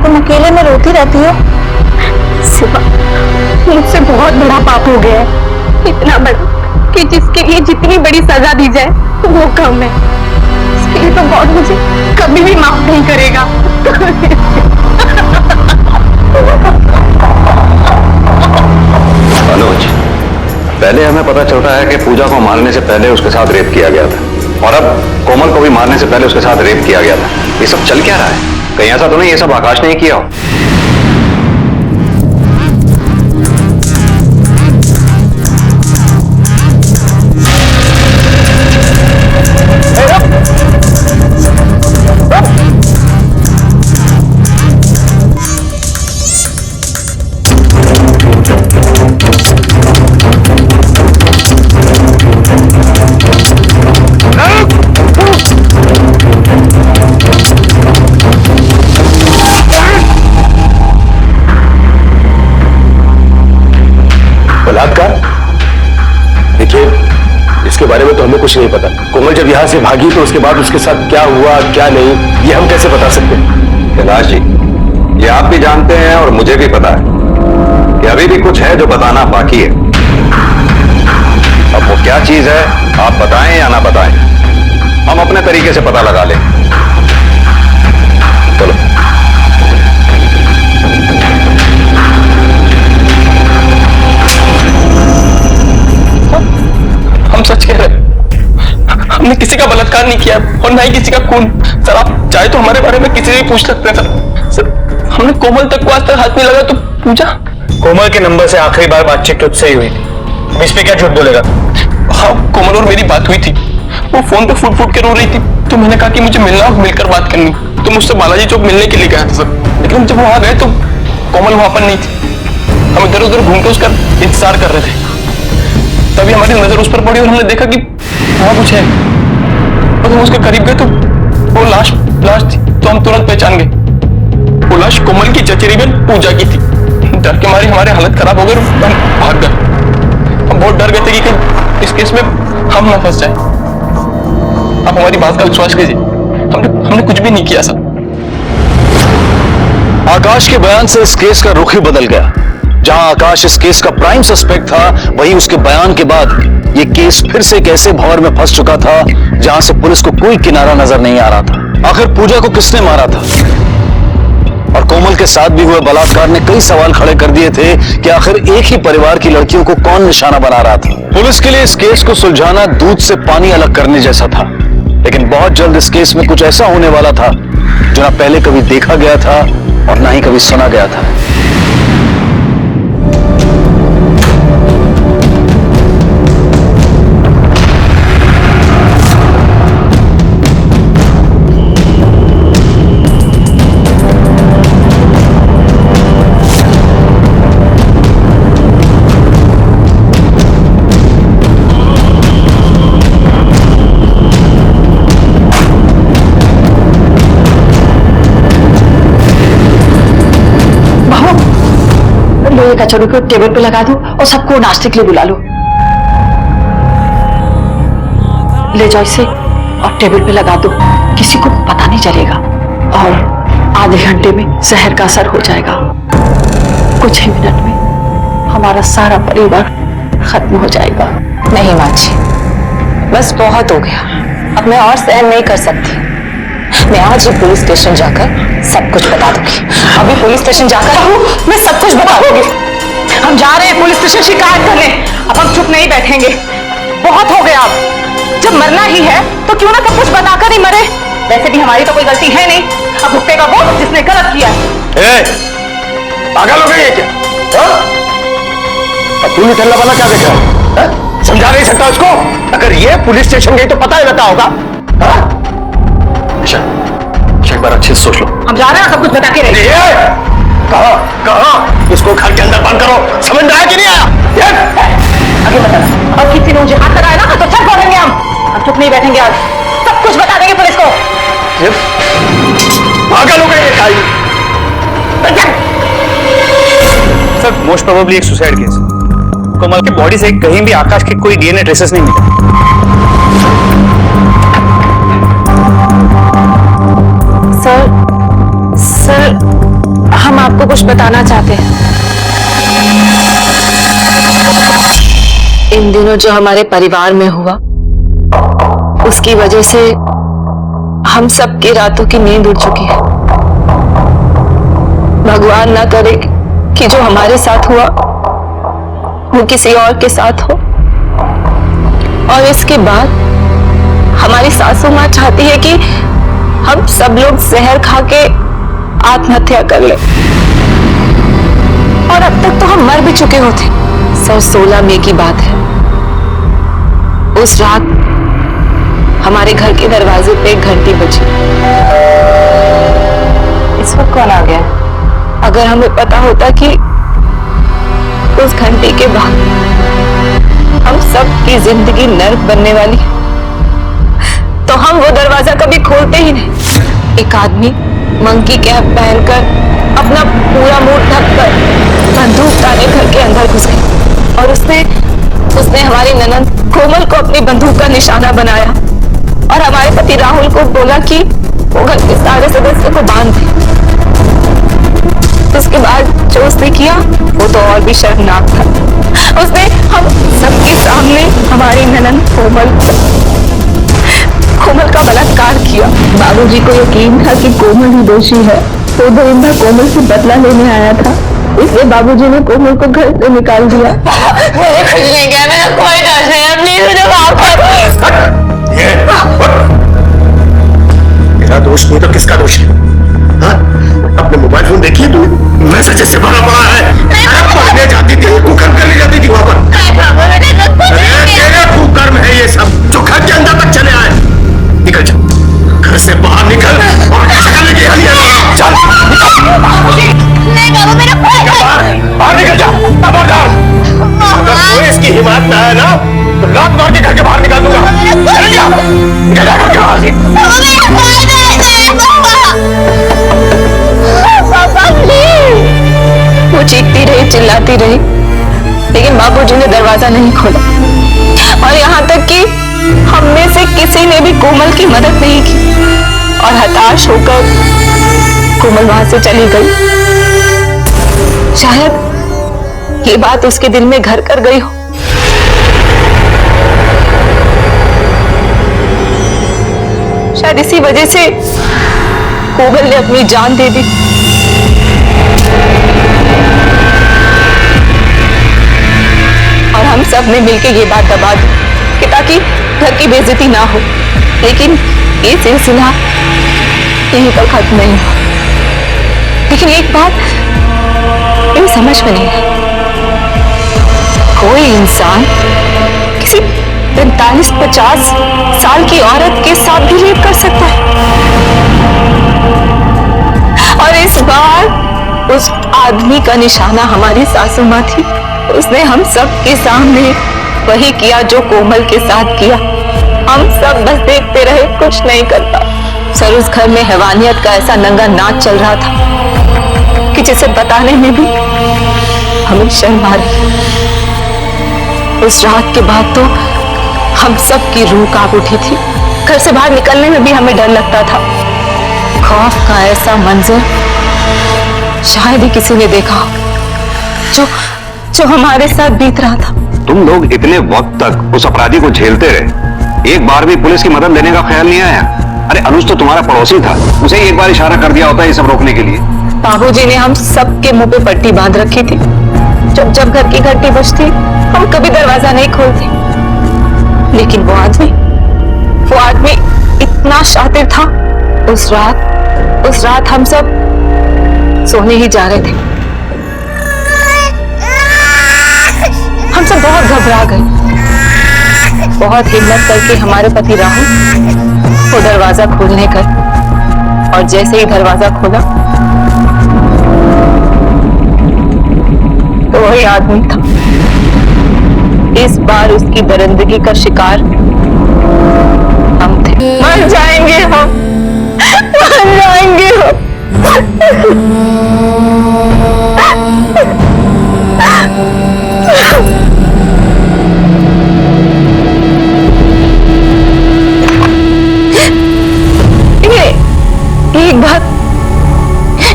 तुम अकेले में रोती रहती हो। सिवा, मुझसे बहुत बड़ा पाप हो गया है, इतना बड़ा कि जिसके लिए जितनी बड़ी सजा दी जाए वो कम है। इसके लिए तो गॉड मुझे कभी भी माफ नहीं करेगा। अनुज, पहले हमें पता चलता है कि पूजा को मारने से पहले उसके साथ रेप किया गया था, और अब कोमल को भी मारने से पहले उसके साथ रेप किया गया था। ये सब चल क्या रहा है? कहीं ऐसा तो नहीं ये सब आकाश ने ही किया हो? इसके बारे में तो हमें कुछ नहीं पता। कोमल जब यहाँ से भागी तो उसके बाद उसके साथ क्या हुआ क्या नहीं, ये हम कैसे बता सकते हैं? कैलाश जी, ये आप भी जानते हैं और मुझे भी पता है कि अभी भी कुछ है जो बताना बाकी है। अब वो क्या चीज है, आप बताएं या ना बताएं, हम अपने तरीके से पता लगा लें। चलो। हम सच कह रहे, हमने किसी का बलात्कार नहीं किया और ना ही किसी का खून। सर आप चाहे तो हमारे बारे में किसी से भी पूछ सकते हैं सर। सर हमने कोमल तक को आज तक हाथ नहीं लगा, तो पूजा कोमल के नंबर से आखिरी बार बातचीत तुझसे ही हुई थी, इस पे क्या झूठ बोलेगा? हाँ, कोमल और मेरी बात हुई थी। वो फोन पे फूट फूट के रो रही थी, तो मैंने कहा कि मुझे मिलना और मिलकर बात करनी। तो मुझसे बालाजी चौक मिलने के लिए गया था सर, लेकिन जब वहां गए तो कोमल वहां पर नहीं थी। हम इधर उधर घूम के उसका इंतजार कर रहे थे, तभी हमारी नजर उस पर पड़ी और हमने देखा कि वहां कुछ है। और हम उसके करीब गए तो वो लाश थी, तो हम तुरंत पहचान गए वो लाश कोमल की चचेरी बहन पूजा की थी। डर के मारे हमारी हालत खराब हो गई, हम भाग गए। हम बहुत डर गए थे कि इस केस में हम ना फंस जाए। आप हमारी बात का विश्वास कीजिए, हमने कुछ भी नहीं किया सर। आकाश के बयान से इस केस का रुख ही बदल गया। जहां आकाश इस केस का प्राइम सस्पेक्ट था, वहीं उसके बयान के बाद ये केस फिर से एक ऐसे भंवर में फंस चुका था जहां से पुलिस को कोई किनारा नजर नहीं आ रहा था। आखिर पूजा को किसने मारा था? और कोमल के साथ भी हुए बलात्कार ने कई सवाल खड़े कर दिए थे कि आखिर एक ही परिवार की लड़कियों को कौन निशाना बना रहा था। पुलिस के लिए इस केस को सुलझाना दूध से पानी अलग करने जैसा था, लेकिन बहुत जल्द इस केस में कुछ ऐसा होने वाला था जो ना पहले कभी देखा गया था और ना ही कभी सुना गया था। कचौड़ी को टेबल पे लगा दो और सबको नाश्ते के लिए बुला लो। ले जाओ इसे और टेबल पे लगा दो, किसी को पता नहीं चलेगा और आधे घंटे में जहर का असर हो जाएगा। कुछ ही मिनट में हमारा सारा परिवार खत्म हो जाएगा। नहीं माँ जी, बस बहुत हो गया, अब मैं और सहन नहीं कर सकती। मैं आज ही पुलिस स्टेशन जाकर सब कुछ बता दूंगी। अभी पुलिस स्टेशन जाकर मैं सब कुछ बता दूंगी। हम जा रहे हैं पुलिस स्टेशन शिकायत करने। अब हम चुप नहीं बैठेंगे, बहुत हो गया। अब जब मरना ही है तो क्यों ना सब कुछ बताकर ही मरे। वैसे भी हमारी तो कोई गलती है नहीं, अब भुगतेगा वो जिसने गलत किया। पागल हो गई है क्या? अब तूने ठल्ला वाला क्या देखा है? समझा नहीं सकता उसको? अगर ये पुलिस स्टेशन गई तो पता ही रहता होगा। एक बार अच्छे से सोच लो। हम जा रहे हैं, सब कुछ बता के रहे। कहाँ इसको घर के अंदर बंद करो, समझ में आया कि नहीं आया? आगे बताना। अब किसी ने मुझे हाथ लगाया ना तो चल पड़ेंगे हम चुप नहीं बैठेंगे। आज सब कुछ बता देंगे पुलिस को। पागल हो गई है खाई। सर मोस्ट प्रोबेबली एक सुसाइड केस। कोमल की बॉडी से कहीं भी आकाश के कोई डीएनए ट्रेसेस नहीं मिले। सर हम आपको कुछ बताना चाहते हैं। इन दिनों जो हमारे परिवार में हुआ, उसकी वजह से हम सब की रातों की नींद उड़ चुकी है। भगवान ना करे कि जो हमारे साथ हुआ वो किसी और के साथ हो। और इसके बाद हमारी सासू माँ चाहती है कि हम सब लोग जहर खा के आत्महत्या कर ले। और अब तक तो हम मर भी चुके होते। सर 16 मई की बात है। उस रात हमारे घर के दरवाजे पे एक घंटी बजी। इस वक्त कौन आ गया? अगर हमें पता होता कि उस घंटी के बाद हम सब की जिंदगी नर्क बनने वाली, तो हम वो दरवाजा कभी खोलते ही नहीं। एक आदमी मंकी कैप पहनकर अपना पूरा मुंह ढककर बंदूक ताने घर के अंदर घुस गया और उसने हमारी ननद कोमल को अपनी बंदूक का निशाना बनाया और हमारे पति राहुल को बोला कि वो घर के सारे सदस्यों को बांध दे। उसके बाद जो उसने किया वो तो और भी शर्मनाक था। उसने हम सबके सामने हमारी ननद कोमल का बलात्कार किया। बाबूजी को यकीन था कि कोमल ही दोषी है, तो दरिंदा कोमल से बदला लेने आया था, इसलिए बाबूजी ने कोमल को घर से निकाल दिया। मुझे कुछ नहीं किया, मेरा कोई दोष नहीं है, प्लीज मुझे माफ कर। मेरा दोष नहीं तो किसका दोष है? अपने मोबाइल फोन देखिए तू, मैसेज से भरा पड़ा है। पढ़ने जाती थी, कुकर्म करने जाती थी वहां पर। तेरे कुकर्म है ये सब जो घर के अंदर तक चले आए। निकल जा, घर से बाहर निकल और शक्ल की हलिया चल। नहीं बाबू, मेरा बाहर निकल जा, खबरदार। अगर कोई इसकी हिम्मत ना है ना तो लात मार के घर के बाहर निकाल दूंगा। चल जा, निकल जा घर के बाहर से। वो चीखती रही, चिल्लाती रही, लेकिन बाबूजी ने दरवाजा नहीं खोला और यहाँ तक कि हम में से किसी ने भी कोमल की मदद नहीं की और हताश होकर कोमल वहां से चली गई। शायद ये बात उसके दिल में घर कर गई हो। शायद इसी वजह से कोमल ने अपनी जान दे दी। और हम सब ने मिलकर ये बात दबा दी कि ताकि घर की बेइज्जती ना हो। लेकिन ये सिलसिला यहीं पर खत्म नहीं हुआ। लेकिन एक बात ये समझ में नहीं है, कोई इंसान किसी 45-50 साल की औरत के साथ भी रेप कर सकता है। और इस बार उस आदमी का निशाना हमारी सासू माँ थी। उसने हम सब के सामने वही किया जो कोमल के साथ किया। हम सब बस देखते रहे, कुछ नहीं करता। सर उस घर में हैवानियत का ऐसा नंगा नाच चल रहा था कि जिसे बताने में भी हमें शर्म आ रही। उस रात के बाद तो हम सब की रूह कांप उठी थी। घर से बाहर निकलने में भी हमें डर लगता था। खौफ का ऐसा मंजर शायद ही किसी ने देखा हो, जो हमारे साथ बीत रहा था। तुम लोग इतने वक्त तक उस अपराधी को झेलते रहे, एक बार भी पुलिस की मदद लेने का ख्याल नहीं आया? अरे अनुज तो तुम्हारा पड़ोसी था, उसे एक बार इशारा कर दिया होता ये सब रोकने के लिए। बाबूजी ने हम सबके मुंह पे पट्टी बांध रखी थी। जब घर की घंटी बजती हम कभी दरवाजा नहीं खोलते। लेकिन वो आदमी इतना शातिर था। उस रात हम सब सोने ही जा रहे थे। हम सब बहुत घबरा गए। बहुत हिम्मत करके हमारे पति राहुल वो दरवाजा खोलने गए और जैसे ही दरवाजा खोला तो वही आदमी था। इस बार उसकी दरिंदगी का शिकार हम थे। मर जाएंगे हम, मर जाएंगे हम।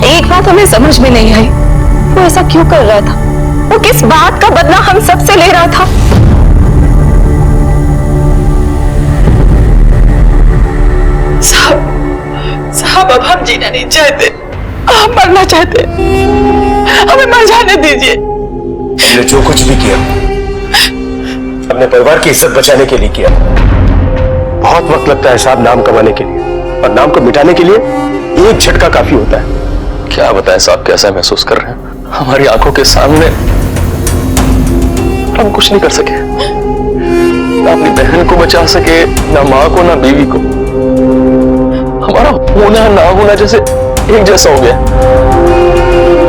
एक बात हमें समझ में नहीं आई, वो ऐसा क्यों कर रहा था? वो किस बात का बदला हम सब से ले रहा था? साहब अब हम जीना नहीं चाहते, हम मरना चाहते, हमें मर जाने दीजिए। हमने जो कुछ भी किया अपने परिवार की इज्जत बचाने के लिए किया। बहुत वक्त लगता है साहब नाम कमाने के लिए, और नाम को मिटाने के लिए एक झटका काफी होता है। क्या बताएं साहब, कैसा महसूस कर रहे हैं? हमारी आंखों के सामने हम कुछ नहीं कर सके, ना अपनी बहन को बचा सके, ना माँ को, ना बीवी को। हमारा होना ना होना जैसे एक जैसा हो गया।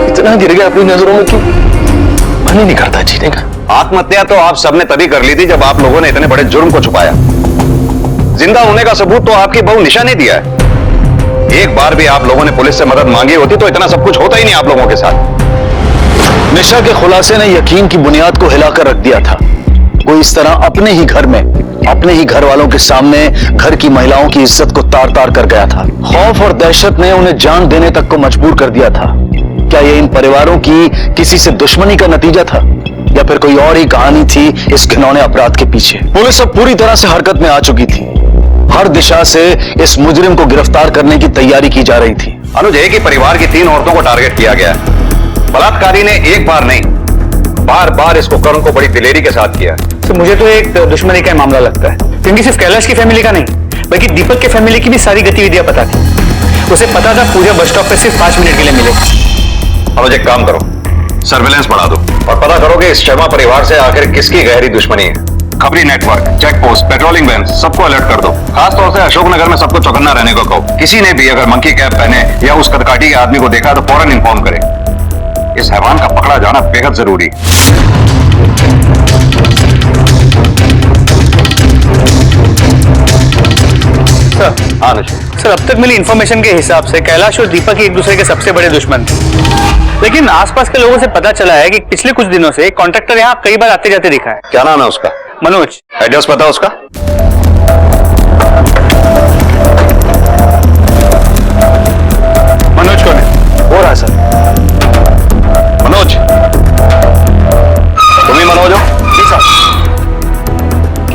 इतना गिर गया अपनी नजरों में कि मन ही नहीं करता जीने का। आत्महत्या तो आप सबने तभी कर ली थी जब आप लोगों ने इतने बड़े जुर्म को छुपाया। जिंदा होने का सबूत तो आपकी बहू निशा ने दिया है। एक बार भी आप लोगों ने पुलिस से मदद मांगी होती तो इतना सब कुछ होता ही नहीं आप लोगों के साथ। निशा के खुलासे ने यकीन की बुनियाद को हिलाकर रख दिया था। वो इस तरह अपने ही घर में, अपने ही घर वालों के सामने घर की महिलाओं की इज्जत को तार तार कर गया था। खौफ और दहशत ने उन्हें जान देने तक को मजबूर कर दिया था। क्या ये इन परिवारों की किसी से दुश्मनी का नतीजा था, या फिर कोई और ही कहानी थी इस घिनौने अपराध के पीछे? पुलिस अब पूरी तरह से हरकत में आ चुकी थी। हर दिशा से इस मुजरिम को गिरफ्तार करने की तैयारी की जा रही थी। अनुज, एक ही परिवार की 3 औरतों को टारगेट किया गया है। बलात्कारी ने एक बार नहीं, बार बार इसको कर्ण को बड़ी दिलेरी के साथ किया। तो मुझे तो एक दुश्मनी का मामला लगता है, क्योंकि सिर्फ कैलाश की फैमिली का नहीं बल्कि दीपक के फैमिली की भी सारी गतिविधियां पता थी। उसे पता था पूरे बस स्टॉप पे सिर्फ 5 मिनट के लिए मिले। अनुज, एक काम करो, सर्विलेंस बढ़ा दो और पता करो कि इस शर्मा परिवार से आखिर किसकी गहरी दुश्मनी है। खबरी network, check post, patrolling van, सबको अलर्ट कर दो। खास तौर से अशोकनगर में सबको चौकन्ना रहने को कहो। किसी ने भी अगर मंकी कैप पहने या उस कदकाठी के आदमी को देखा तो फौरन इन्फॉर्म करे। इस हैवान का पकड़ा जाना बेहद जरूरी। सर, अब तक मिली इंफॉर्मेशन के हिसाब से कैलाश और दीपक एक दूसरे के सबसे बड़े दुश्मन थे। लेकिन आसपास के लोगों से पता चला है कि पिछले कुछ दिनों से एक कॉन्ट्रैक्टर यहाँ कई बार आते जाते दिखा है। क्या नाम है उसका? मनोज। एड्रेस पता उसका? मनोज कौन है? हो रहा है सर। मनोज, तुम ही मनोज हो? जी साहब।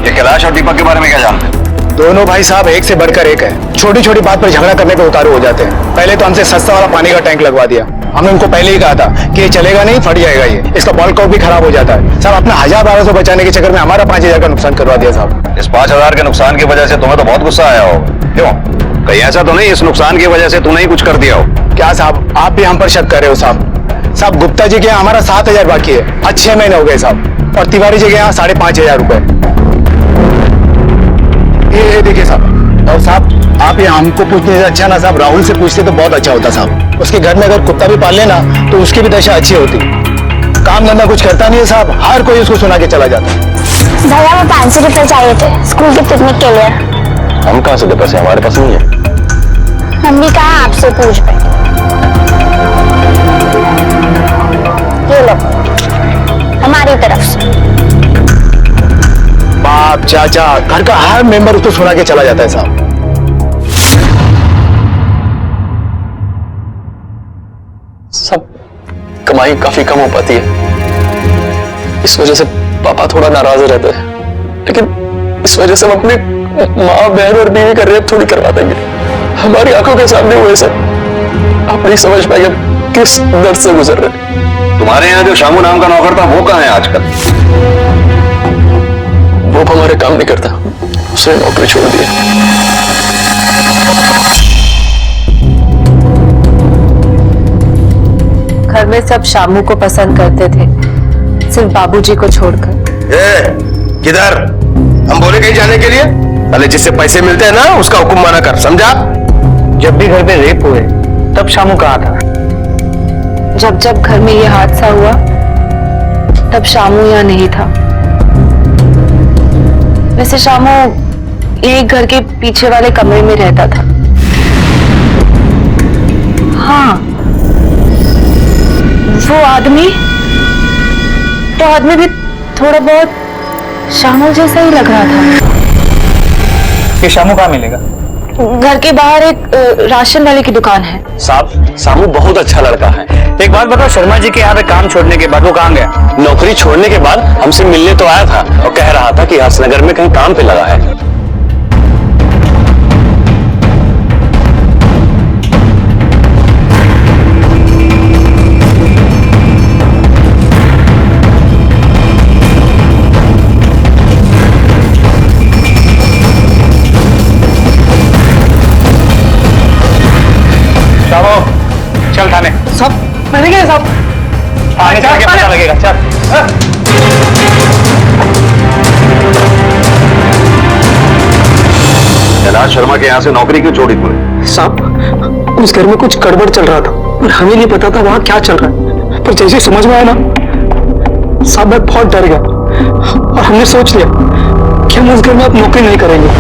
ये कैलाश और दीपक के बारे में क्या जानते हैं? दोनों भाई साहब एक से बढ़कर एक है। छोटी छोटी बात पर झगड़ा करने पे उतारू हो जाते हैं। पहले तो हमसे सस्ता वाला पानी का टैंक लगवा दिया। हमने उनको पहले ही कहा था कि ये चलेगा नहीं, फट जाएगा, ये इसका बॉल कॉक भी खराब हो जाता है। साहब अपना 1000-1200 बचाने के चक्कर में हमारा 5000 का नुकसान करवा दिया साहब। इस 5000 के नुकसान की वजह से तुम्हें तो बहुत गुस्सा आया हो। क्यों? कहीं ऐसा तो नहीं इस नुकसान की वजह से तूने ही कुछ कर दिया हो? क्या साहब, आप भी हम पर शक कर रहे हो साहब? साहब गुप्ता जी के यहाँ हमारा 7000 बाकी है, आज 6 महीने हो गए साहब। और तिवारी जी के यहाँ 5500 रुपए। ये देखिए साहब। और साहब आप ये हमको पूछने से अच्छा ना साहब राहुल से पूछते तो बहुत अच्छा होता साहब। उसके घर में अगर कुत्ता भी पाल लेना तो उसकी भी दशा अच्छी होती। काम धंधा कुछ करता नहीं है साहब, हर कोई उसको सुना के चला जाता है। भैया वो 500 रुपए चाहिए थे स्कूल के पिकनिक के लिए। हम कहाँ से दे पैसे, हमारे पास नहीं है। हम भी कहा आपसे पूछ पे। ये लो हमारी तरफ से। बाप चाचा घर का हर मेंबर उसको सुना के चला जाता है साहब। सब कमाई काफी कम हो पाती है, इस वजह से पापा थोड़ा नाराज रहते हैं, लेकिन इस वजह से हम अपने माँ बहन और बीवी का रेप थोड़ी करवा देंगे। हमारी आंखों के सामने हुए सब, आप नहीं समझ पाएंगे किस दर्द से गुजर रहे। तुम्हारे यहाँ जो शामू नाम का नौकर था वो कहाँ है आजकल? वो हमारे काम नहीं करता, उसने नौकरी छोड़ दी। घर में सब शामू को पसंद करते थे, सिर्फ बाबूजी को छोड़कर। किधर? हम बोले कहीं जाने के लिए? अरे जिससे पैसे मिलते हैं ना उसका हुक्म माना कर, समझा? जब भी घर पे रेप हुए तब शामू कहाँ था? जब जब घर में ये हादसा हुआ तब शामू यहाँ नहीं था। वैसे शामू एक घर के पीछे वाले कमरे में रहता था। हाँ, वो आदमी भी थोड़ा बहुत शामू जैसा ही लग रहा था। ये शामू कहाँ मिलेगा? घर के बाहर एक राशन वाले की दुकान है। साहब, शामू बहुत अच्छा लड़का है। एक बात बताओ, शर्मा जी के यहाँ पे काम छोड़ने के बाद वो कहाँ गया? नौकरी छोड़ने के बाद हमसे मिलने तो आया था और कह रहा था कि हर्षनगर में कहीं काम पे लगा है। चल थाने। सब मरेंगे सब। आने चल के पता लगेगा। चल। कैलाश शर्मा के यहाँ से नौकरी क्यों छोड़ी तूने? साहब, उस घर में कुछ गड़बड़ चल रहा था और हमें नहीं पता था वहां क्या चल रहा है, पर जैसे समझ में आया ना साहब मैं बहुत डर गया और हमने सोच लिया कि हम उस घर में अब नौकरी नहीं करेंगे।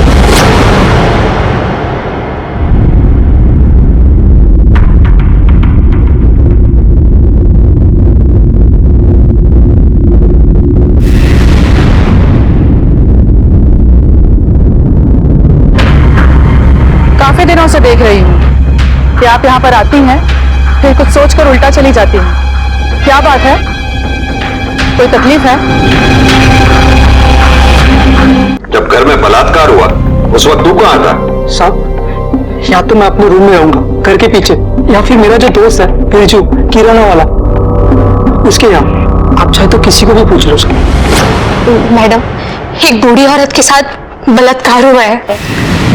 काफी दिनों से देख रही हूँ कि आप यहाँ पर आती हैं, फिर कुछ सोचकर उल्टा चली जाती हैं। क्या बात है? कोई तकलीफ है? जब घर में बलात्कार हुआ उस वक्त तू कहाँ था? साहब, या तो मैं अपने रूम में रहूंगा घर के पीछे, या फिर मेरा जो दोस्त है बिरजू किराना वाला, उसके यहाँ। आप चाहे तो किसी को भी पूछ लो साहब। मैडम, एक बूढ़ी औरत के साथ बलात्कार हुआ है।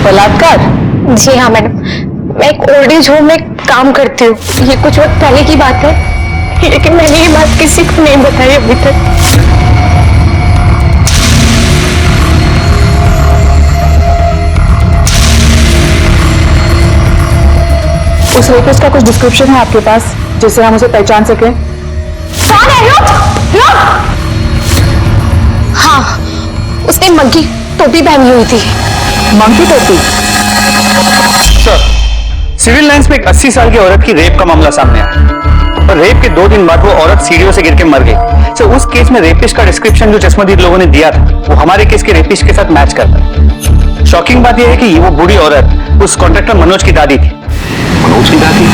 बलात्कार? जी हाँ मैडम, मैं एक ओल्ड एज होम में काम करती हूँ। ये कुछ वक्त पहले की बात है, लेकिन मैंने ये बात किसी को नहीं बताई अभी तक। उस रेपिस्ट का कुछ डिस्क्रिप्शन है आपके पास जिससे हम उसे पहचान सकें? कौन है? रुक! हाँ, उसने मंकी टोपी पहनी हुई थी। मंकी टोपी? सर, सिविल लाइंस में एक 80 साल की औरत की रेप का मामला सामने आया और रेप के 2 दिन बाद वो औरत सीढ़ियों से गिर के मर गई। सर, उस केस में रेपिस्ट का डिस्क्रिप्शन जो चश्मदीद लोगों ने दिया था वो हमारे केस के रेपिस्ट के साथ मैच करता है। शॉकिंग बात यह है कि ये वो बूढ़ी औरत उस कॉन्ट्रैक्टर मनोज की दादी थी। मनोज की दादी?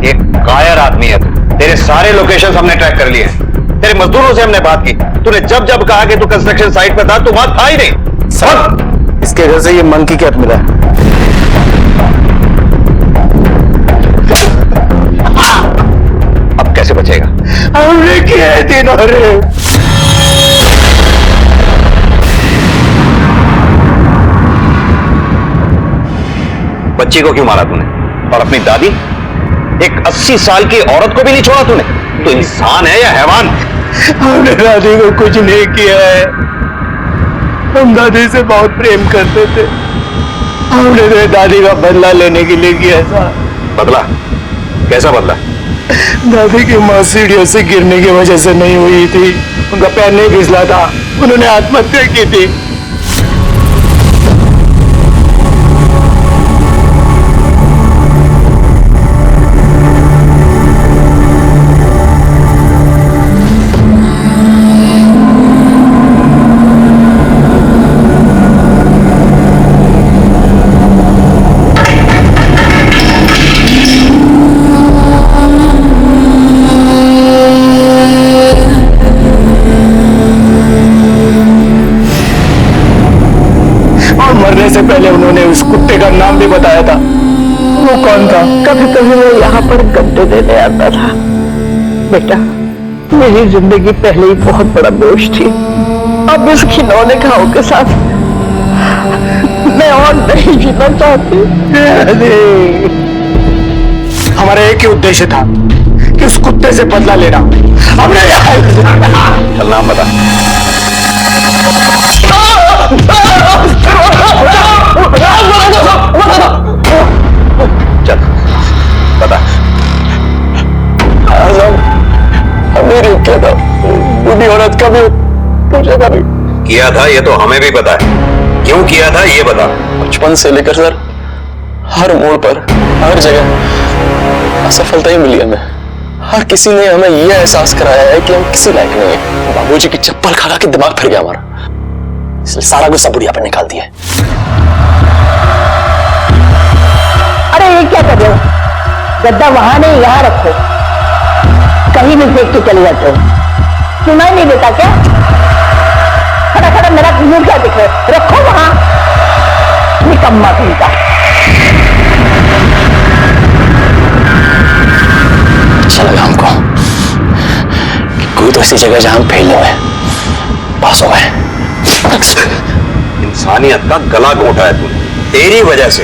एक कायर आदमी है तू। तेरे सारे लोकेशन हमने ट्रैक कर लिए हैं। तेरे मजदूरों से हमने बात की, तूने जब जब कहा कि तू कंस्ट्रक्शन साइट पे था तू वहां था ही नहीं। सर, इसके घर से ये मंकी कैप मिला है। अब कैसे बचेगा? हमने किया है तीनों रे। बच्ची को क्यों मारा तूने? और अपनी दादी, एक 80 साल की औरत को भी नहीं छोड़ा तूने? तो इंसान है या हैवान? हमने दादी को कुछ नहीं किया है। हम दादी से बहुत प्रेम करते थे। हमने तो दादी का बदला लेने के लिए किया था। बदला? कैसा बदला? दादी की मां सीढ़ियों से गिरने की वजह से नहीं हुई थी, उनका पैर नहीं फिसला था, उन्होंने आत्महत्या की थी। बिस्कुटें देने आता था। बेटा, मेरी जिंदगी पहले ही बहुत बड़ा बोझ थी, अब इस खिलौने खाओ के साथ मैं और नहीं जीना चाहती। हमारा एक ही उद्देश्य था कि उस कुत्ते से बदला लेना। हमने चल नाम बता। चल बता। हमने रेप किया था बूढ़ी औरत का भी, तुझे का भी किया था, ये तो हमें भी पता है। क्यों किया था ये बता। बचपन से लेकर सर हर मोड़ पर, हर जगह असफलता ही मिली हमें। हर किसी ने हमें यह एहसास कराया है कि हम किसी लायक नहीं है। बाबूजी की चप्पल खा के दिमाग फिर गया हमारा, इसलिए सारा गुस्सा बुढ़िया पर निकाल दिया। अरे ये क्या कर रहे हो? गद्दा वहां नहीं यहाँ रखो, कहीं भी फेंक के चले जाते हो। सुनाई नहीं देता क्या? खड़ा खड़ा मेरा मुंह क्या दिख रहा है? रखो वहां, निकम्मा कहीं अच्छा लगा हमको कि कोई तो ऐसी जगह जहां हम फेल हुए, पास हो गए। इंसानियत का गला घोटा है तूने। तेरी वजह से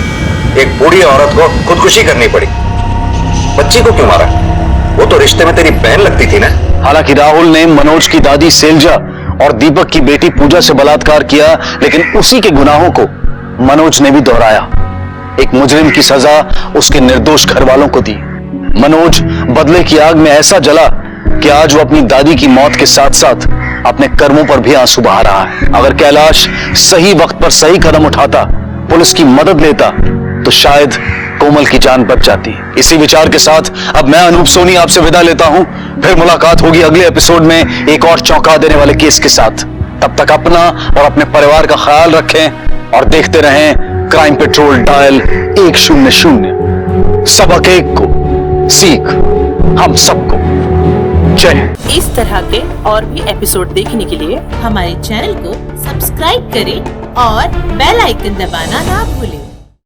एक बूढ़ी औरत को खुदकुशी करनी पड़ी। बच्ची को क्यों मारा? वो तो रिश्ते में तेरी बहन लगती थी ना। हालांकि राहुल ने मनोज की दादी सेल्जा और दीपक की बेटी पूजा से बलात्कार किया, लेकिन उसी के गुनाहों को मनोज ने भी दोहराया। एक मुजरिम की सजा उसके निर्दोष घर वालों को दी। मनोज बदले की आग में ऐसा जला कि आज वो अपनी दादी की मौत के साथ साथ अपने कर्मों पर भी आंसू बहा रहा है। अगर कैलाश सही वक्त पर सही कदम उठाता, पुलिस की मदद लेता, तो शायद कोमल की जान बच जाती। इसी विचार के साथ अब मैं अनूप सोनी आपसे विदा लेता हूं। फिर मुलाकात होगी अगले एपिसोड में एक और चौंका देने वाले केस के साथ। तब तक अपना और अपने परिवार का ख्याल रखें और देखते रहें क्राइम पेट्रोल डायल 100। सबक एक को सीख हम सबको। जय हिंद। इस तरह के और भी एपिसोड देखने के लिए हमारे चैनल को सब्सक्राइब करें और बेल आइकन दबाना ना भूलें।